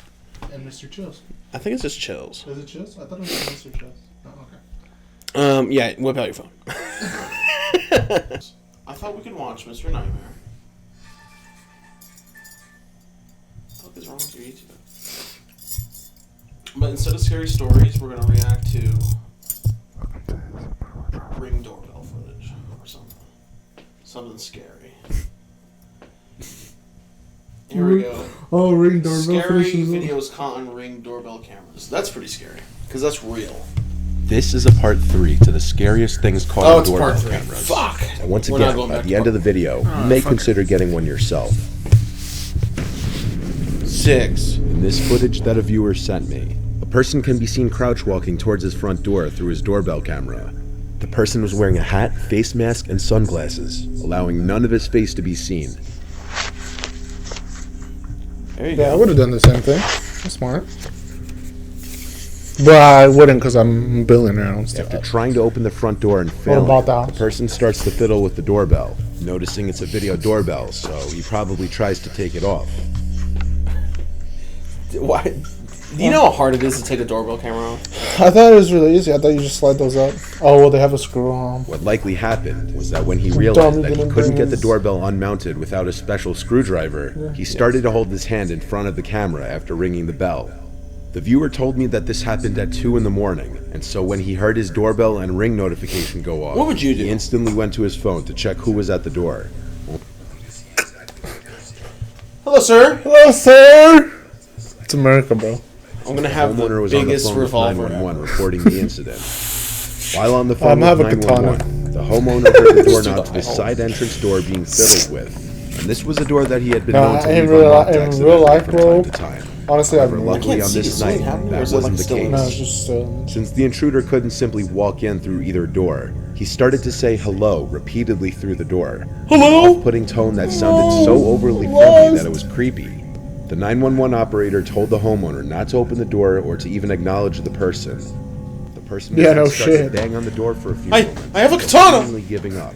And Mr. Chills. I think it's just Chills. Is it Chills? I thought it was Mr. Chills. Oh, okay. Yeah, whip out your phone. I thought we could watch Mr. Nightmare. What is wrong with your YouTube? But instead of scary stories, we're going to react to Ring doorbell footage or something. Something scary. Here we go. Oh, Ring doorbell Scary footage. videos caught on Ring doorbell cameras. That's pretty scary, because that's real. This is a part 3 to the scariest things caught on doorbell cameras. Fuck. And once again, at the end of the video, you may consider getting one yourself. 6. In this footage that a viewer sent me, a person can be seen crouch walking towards his front door through his doorbell camera. The person was wearing a hat, face mask, and sunglasses, allowing none of his face to be seen. There you go. I would have done the same thing. That's smart. But I wouldn't because I'm a billionaire. I don't steal After that. trying to open the front door and failing, the person starts to fiddle with the doorbell, noticing it's a video doorbell, so he probably tries to take it off. Why? Do you know how hard it is to take a doorbell camera off? I thought it was really easy. I thought you just slide those up. Oh, well, they have a screw on. What likely happened was that when he realized that he couldn't get the doorbell unmounted without a special screwdriver, he started to hold his hand in front of the camera after ringing the bell. The viewer told me that this happened at 2 in the morning, and so when he heard his doorbell and ring notification go off, what would you do? He instantly went to his phone to check who was at the door. Hello, sir. Hello, sir. It's America, bro. I'm gonna have the biggest revolver ever. 911 reporting the incident. While on the phone with 911, the homeowner heard the doorknob to the side entrance door being fiddled with, and this was a door that he had been known to leave unlocked in real life, from bro. time to time. Honestly, However, luckily on this night, that wasn't the case. No, it's just Since the intruder couldn't simply walk in through either door, he started to say hello repeatedly through the door. Hello? An off-putting tone that sounded so overly friendly that it was creepy. The 911 operator told the homeowner not to open the door or to even acknowledge the person. The person started to bang on the door for a few moments. I have a katana! Finally giving up.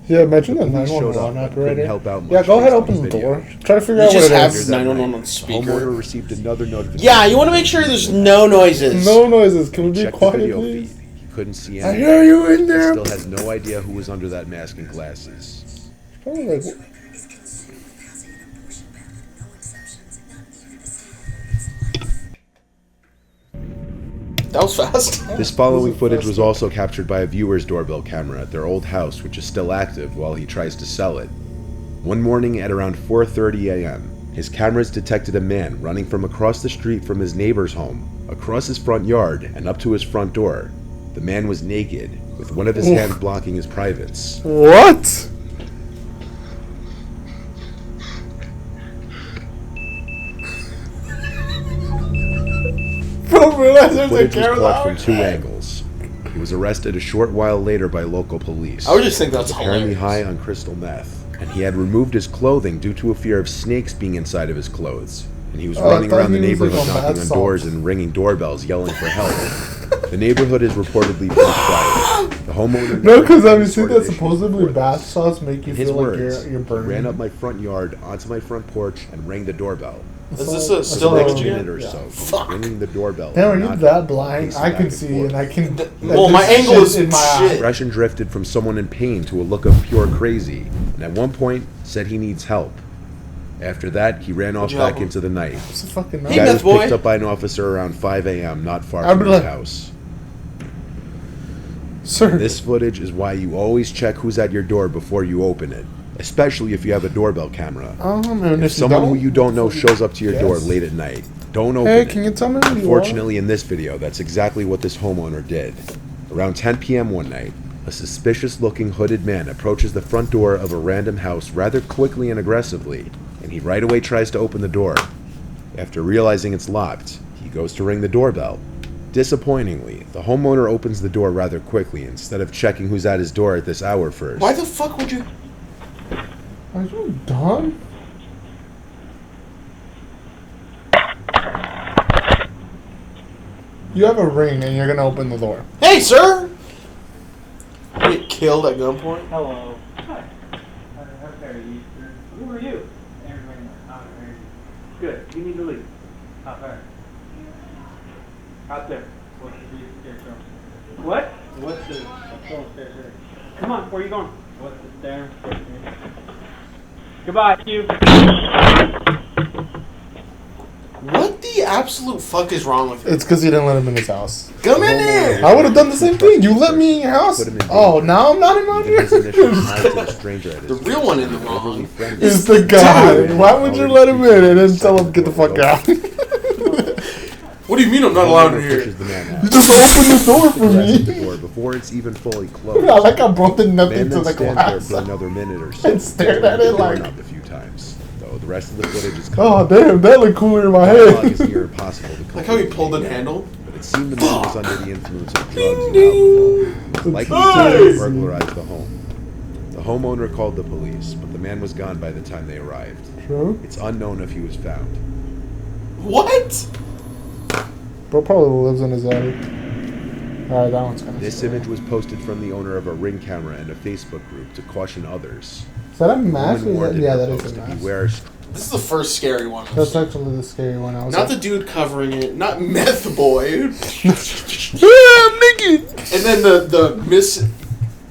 Yeah, imagine that Police showed 911 up, but couldn't operator. help out much Yeah, go ahead, based on open the the video. door. Try to figure You out what just it have is. 911 on The speaker. homeowner received another notification. Yeah, you want to make sure there's no noises. No noises. Can we be Check the quiet, video please? feed. He couldn't see I anything. hear you in He there. still has no idea who was under that mask and glasses. Probably like, That was fast. This following footage was also captured by a viewer's doorbell camera at their old house, which is still active while he tries to sell it. One morning at around 4:30 a.m., his cameras detected a man running from across the street from his neighbor's home, across his front yard, and up to his front door. The man was naked, with one of his hands blocking his privates. what? don't realize there's a Footage camera. was caught from 2 angles. He was arrested a short while later by local police. I would just think that's apparently hilarious. high on crystal meth, and he had removed his clothing due to a fear of snakes being inside of his clothes. And he was running around the neighborhood knocking on doors and ringing doorbells, yelling for help. The neighborhood is reportedly pretty quiet. The homeowner... No, because I've seen that supposedly bath salts make you feel like you're burning. Ran up my front yard, onto my front porch, and rang the doorbell. Is this still next next minute or so? Fuck. Ringing the doorbell. Damn, are you that blind? I can see and I can... Well, my angle is in my eye. Expression drifted from someone in pain to a look of pure crazy, and at one point said he needs help. After that, he ran off back into the night. What's a fucking The guy was picked up by an officer around 5 a.m., not far from his house. Sir. This footage is why you always check who's at your door before you open it, especially if you have a doorbell camera. If someone who you don't know shows up to your door late at night, don't open it. Hey, can you tell me who you are? Unfortunately, in this video, that's exactly what this homeowner did. Around 10 p.m. one night, a suspicious-looking hooded man approaches the front door of a random house rather quickly and aggressively, and he right away tries to open the door. After realizing it's locked, he goes to ring the doorbell. Disappointingly, the homeowner opens the door rather quickly instead of checking who's at his door at this hour first. Why the fuck would you... Are you done? You have a ring and you're gonna open the door. Hey, sir! You get killed at gunpoint? Hello. Hi. How are you? Who are you? Good. You need to leave. How far? Out there. What's the stairs from? What? What's the stairs? Come on, where are you going? What's the stairs? Goodbye, you. What the absolute fuck is wrong with you? It's because you didn't let him in his house. Come in here! I would have done the same thing. You let me in your house. Oh, now I'm not in here. The real one in the wrong. Is the guy. Why would you let him in and then tell him get the fuck out? What do you mean I'm not allowed in here? You just opened the door for me. Before it's even fully closed. I like I brought the nothing to the glass. glass. For another minute or so. And stared at it like... up a few times. Though the rest of the footage is oh damn, that looked cooler in my head. Is near impossible to like how he pulled the handle? But it seemed the man was under the influence of drugs and alcohol. Likely to burglarize the home. The homeowner called the police, but the man was gone by the time they arrived. True. It's unknown if he was found. What? Bro probably lives in his attic. Alright, that one's kind of This image was posted from the owner of a Ring camera and a Facebook group to caution others. Is that a mask? Yeah, that is a mask. This is the first scary one. That's actually the scary one. I was not the dude covering it, not Meth Boy. Yeah, I'm naked. And then the miss.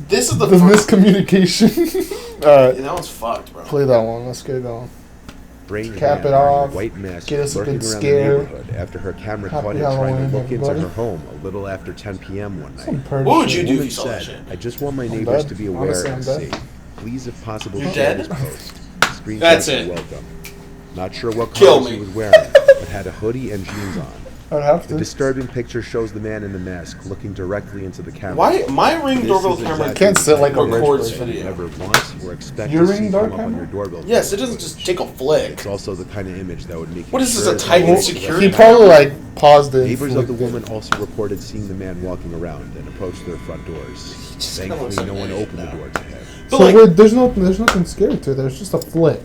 This is the miscommunication. Alright. Yeah, that one's fucked, bro. Play that one. Let's get going. Brain Cap it off. White mask get us a lurking good around scare. the neighborhood after her camera Happy caught her Halloween, trying to look everybody. into her home a little after 10 p.m. one night. What would you do if Woman you saw that said, shit? I just want my neighbors dead. to be aware Honestly, and I'm dead. safe. Please, if possible, You're share dead? this post. Screenshots That's are it. welcome. Not sure what Kill colors me. he was wearing, but had a hoodie and jeans on. I'd have The to. disturbing picture shows the man in the mask looking directly into the camera. Why my Ring This doorbell is camera exactly can't sit like a what records you video? never want or expect Your to Ring see door come up on camera? your doorbell. Yes, it doesn't just take a flick. It's also the kind of image that would make What you is this, sure a as Titan hell security? He probably like paused it. Neighbors of the woman also reported seeing the man walking around and approached their front doors. just Thankfully, kinda no one looks opened the door to him. But So like, wait, there's nothing scary to it. There's just a flick.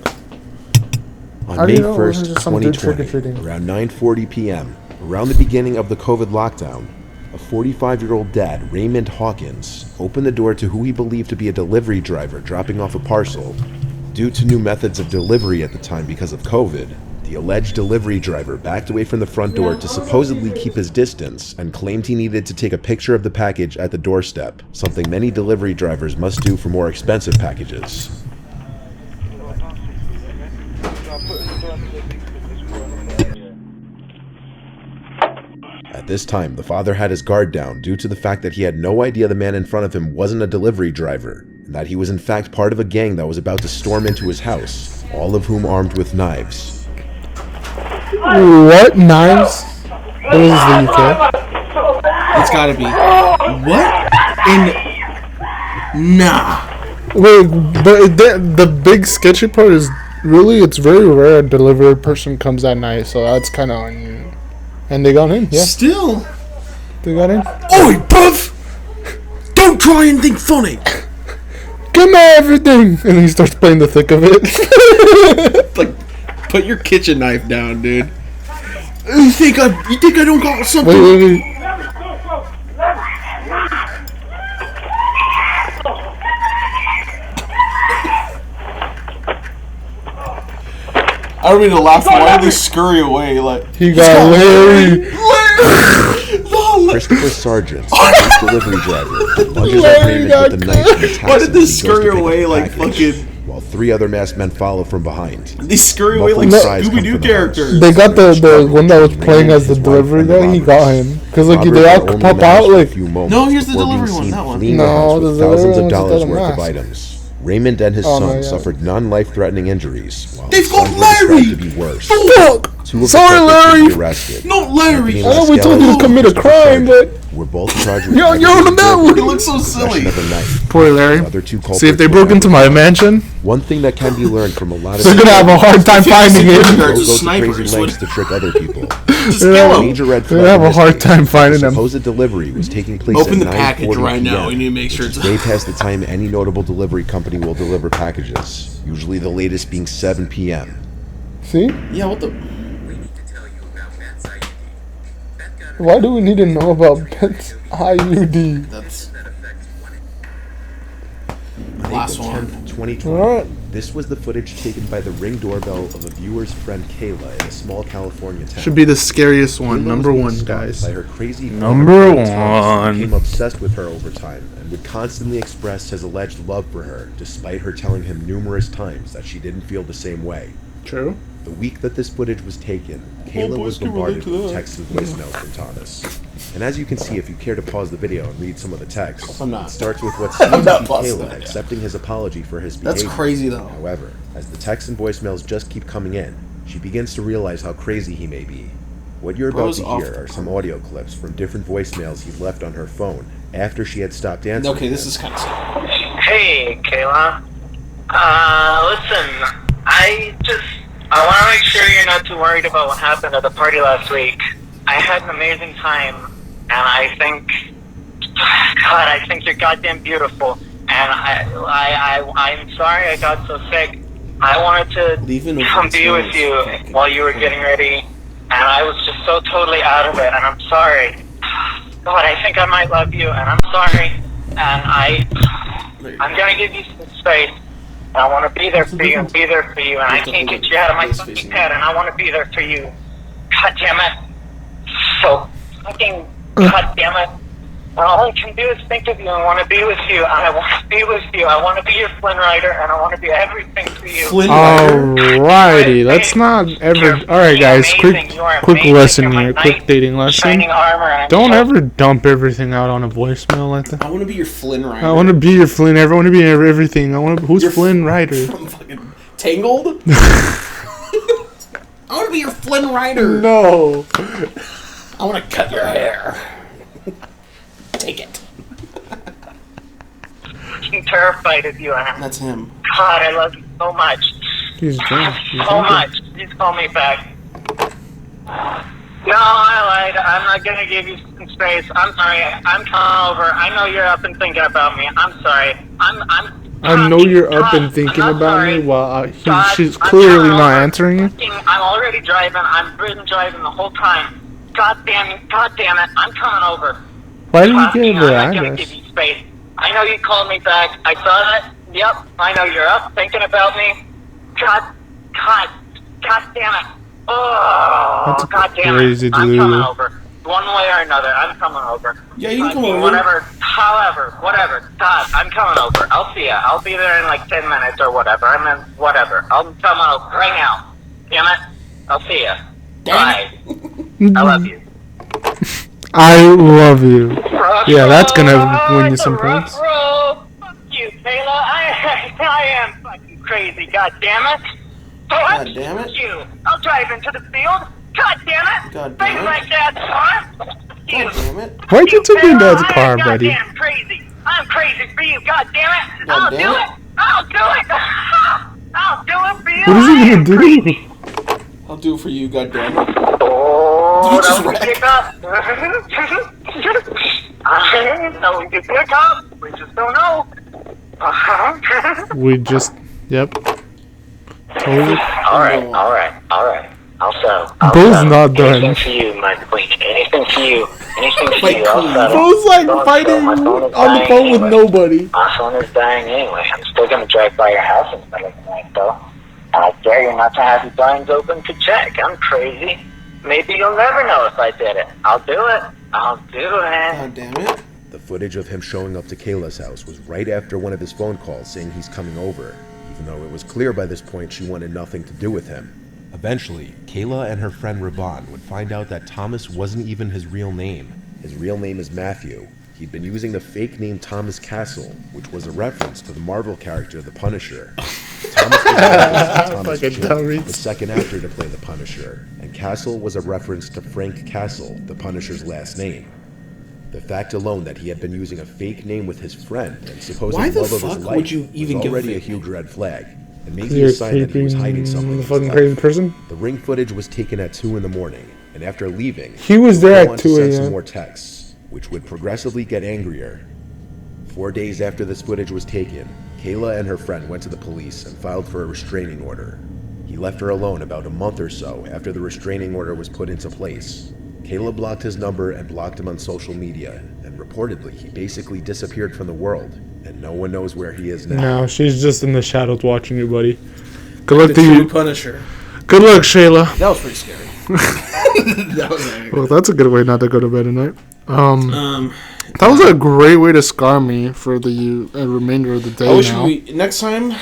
On How do May you know? Or is it 1st, just some dude 2020, trick-or-treating? around 9:40 p.m., around the beginning of the COVID lockdown, a 45-year-old dad, Raymond Hawkins, opened the door to who he believed to be a delivery driver dropping off a parcel. Due to new methods of delivery at the time because of COVID, the alleged delivery driver backed away from the front door to supposedly keep his distance and claimed he needed to take a picture of the package at the doorstep, something many delivery drivers must do for more expensive packages. At this time, the father had his guard down due to the fact that he had no idea the man in front of him wasn't a delivery driver, and that he was in fact part of a gang that was about to storm into his house, all of whom armed with knives. What knives? What is the UK? it's gotta be. What? Nah. Wait, but the big sketchy part is really it's very rare a delivery person comes at night, so that's kind of on you. And they got in, yeah. Still. They got in. Oi, bruv! Don't try anything funny! Give me everything! And he starts playing the thick of it. Like, put your kitchen knife down, dude. You think I don't got something? Wait. I don't mean to laugh. Why did they scurry away? Like he got Larry. Christopher Sargent, a delivery driver, lunges at Raymond with a knife and attacks him. Why did they scurry away like fucking? While 3 other masked men follow from behind. They scurry away like Scooby-Doo characters. They got the one that was playing as the delivery guy. He got him because like they all pop out like. No, here's the delivery one. That one. No, the thousands of dollars worth of items. Raymond and his son suffered non-life-threatening injuries. While they've got Larry. To be worse. Fuck! Sorry, Larry. Not Larry. I know we told you to commit a crime, but we're both charged with you're on that one. He looks so silly. Poor Larry. See if they broke into my mansion. One thing that can be learned from a lot of they're gonna have a hard time finding it. Go to crazy lengths to trick other people. Major red flag. They're gonna have a hard time finding them. Supposed delivery was taking place. Open the package right now. We need to make sure it's way past the time any notable delivery company will deliver packages. Usually the latest being 7 p.m. See? Yeah. What the? Why do we need to know about Bet's IUD? That's last one. 2020. Right. This was the footage taken by the Ring doorbell of a viewer's friend Kayla in a small California town. Should be the scariest one. Kayla number one, guys. By her crazy number one. Became obsessed with her over time and would constantly express his alleged love for her, despite her telling him numerous times that she didn't feel the same way. True. The week that this footage was taken, Kayla was bombarded with texts and voicemails from Thomas. And as you can see, if you care to pause the video and read some of the text, it starts with what seems to be Kayla accepting his apology for his behavior. That's crazy, though. However, as the texts and voicemails just keep coming in, she begins to realize how crazy he may be. What you're about to hear are some audio clips from different voicemails he left on her phone after she had stopped answering. Okay, this is kind of sad. Hey, Kayla. Listen, I want to make sure you're not too worried about what happened at the party last week. I had an amazing time, and I think you're goddamn beautiful. And I'm sorry I got so sick. I wanted to come be with you while you were getting ready, and I was just so totally out of it, and I'm sorry. God, I think I might love you, and I'm sorry. And I'm gonna give you some space. I want to be there for you and be there for you, and I can't get you out of my fucking head, and I want to be there for you. God damn it. So fucking god damn it. And all I can do is think of you and want to be with you, and I want to be with you. I want to be your Flynn Rider, and I want to be everything for you. Alrighty, let's not ever. Alright, guys, quick lesson here, quick dating lesson. Don't ever dump everything out on a voicemail like that. I want to be your Flynn Rider. I want to be your Flynn. I want to be everything. Who's Flynn Rider? From fucking Tangled. I want to be your Flynn Rider. No. I want to cut your hair. Take it. I'm terrified of you, Anna. That's him. God, I love you so much. He's drunk. So much. Please call me back. No, I lied. I'm not gonna give you some space. I'm sorry. I'm coming over. I know you're up and thinking about me. I'm sorry. I know you're up and thinking about me while she's clearly not answering you. I'm already driving. I've been driving the whole time. God damn it. I'm coming over. Why did you give her I'm not gonna give you space. I know you called me back. I saw that. Yep. I know you're up thinking about me. God damn it. Oh, that's God damn crazy, it. I'm coming over. One way or another, I'm coming over. Yeah, you can come over. Whatever. God, I'm coming over. I'll see ya. I'll be there in like 10 minutes or whatever. I'm coming over right now. Damn it. I'll see ya. Bye. I love you. I love you. Yeah, that's gonna win you some points. Fuck you, Kayla. I am fucking crazy. God damn it. God damn it. You. I'll drive into the field. God damn it. God damn it. My dad's car. God damn it. Why'd you take your dad's car, buddy? I'm crazy. I'm crazy for you. God damn it. God damn it. I'll do it. I'll do it for you. What is he gonna do? I'll do it for you, God damn it. Oh. Oh, that was a pickup. That was a pickup. We just don't know. We just, yep. Alright. Also, Bro's not done. Anything for you, my queen. Anything for you. Bro's like fighting on the phone with nobody. My phone is dying anyway. I'm still gonna drive by your house in the middle of the night, though. And I dare you not to have your blinds open to check. I'm crazy. Maybe you'll never know if I did it. I'll do it. God damn it. The footage of him showing up to Kayla's house was right after one of his phone calls saying he's coming over, even though it was clear by this point she wanted nothing to do with him. Eventually, Kayla and her friend Raban would find out that Thomas wasn't even his real name. His real name is Matthew. He'd been using the fake name Thomas Castle, which was a reference to the Marvel character The Punisher. Thomas Jane, the second actor to play The Punisher, and Castle was a reference to Frank Castle, The Punisher's last name. The fact alone that he had been using a fake name with his friend and supposed love of his life would you even was give already a fake huge red flag, and maybe a sign that he was hiding something. The fucking crazy person. The ring footage was taken at 2 a.m, and after leaving, he was there at 2 a.m. some more texts, which would progressively get angrier. 4 days after this footage was taken, Kayla and her friend went to the police and filed for a restraining order. He left her alone about a month or so after the restraining order was put into place. Kayla blocked his number and blocked him on social media, and reportedly he basically disappeared from the world, and no one knows where he is now. No, she's just in the shadows watching you, buddy. Good luck to you. Punisher. Good luck, Shayla. That was pretty scary. That was angry. Well, that's a good way not to go to bed tonight. That was a great way to scar me for the remainder of the day. I wish next time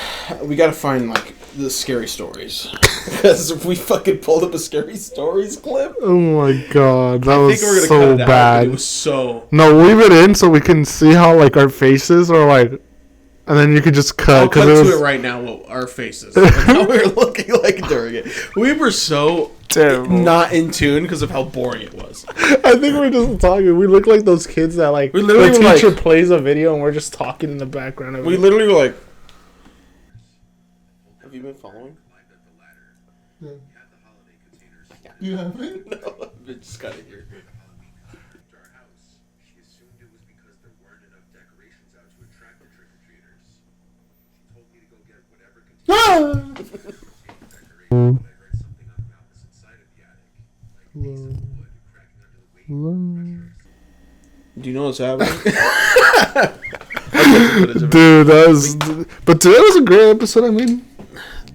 we gotta find like the scary stories, because if we fucking pulled up a scary stories clip, oh my god, that was so cut it bad. Out, it was so. No, leave it in so we can see how like our faces are like, and then you can just cut. I'll cut to it right now. What our faces, like how we were looking like during it. We were so terrible, not in tune because of how boring it was. I think we're just talking. We look like those kids that like the teacher plays a video and we're just talking in the background of it. We literally were like, have you been following? Yeah. You haven't? No, I've just got it here. Do you know what's happening? Dude, but today was a great episode. I mean,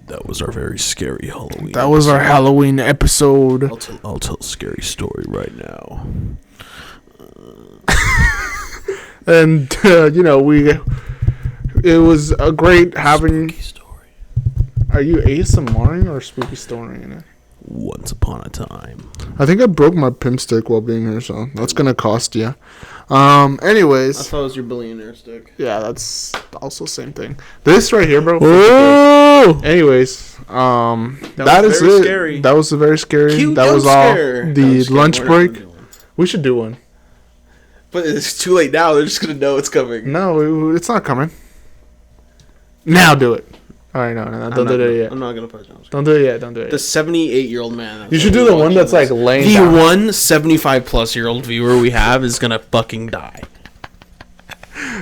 that was our very scary Halloween. That was our Halloween episode. I'll tell a scary story right now. And it was a great having. Spooky story. Are you ASMRing or spooky story in it? Once upon a time. I think I broke my pimp stick while being here, so that's gonna cost you. Anyways. I thought it was your billionaire stick. Yeah, that's also same thing. This right here, bro. Oh! Anyways, that is it. Scary. That was very scary. Cute that was all scare. the lunch break. We should do one. But it's too late now. They're just gonna know it's coming. No, it's not coming. Now do it. All right, no, don't do it yet. I'm not gonna put it. Don't do it yet. Don't do it. The 78-year-old man. You should do the one that's like laying the down. one 75-plus-year-old viewer we have is gonna fucking die.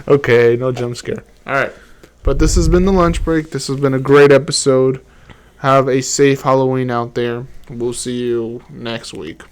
Okay, no jump scare. All right, but this has been the lunch break. This has been a great episode. Have a safe Halloween out there. We'll see you next week.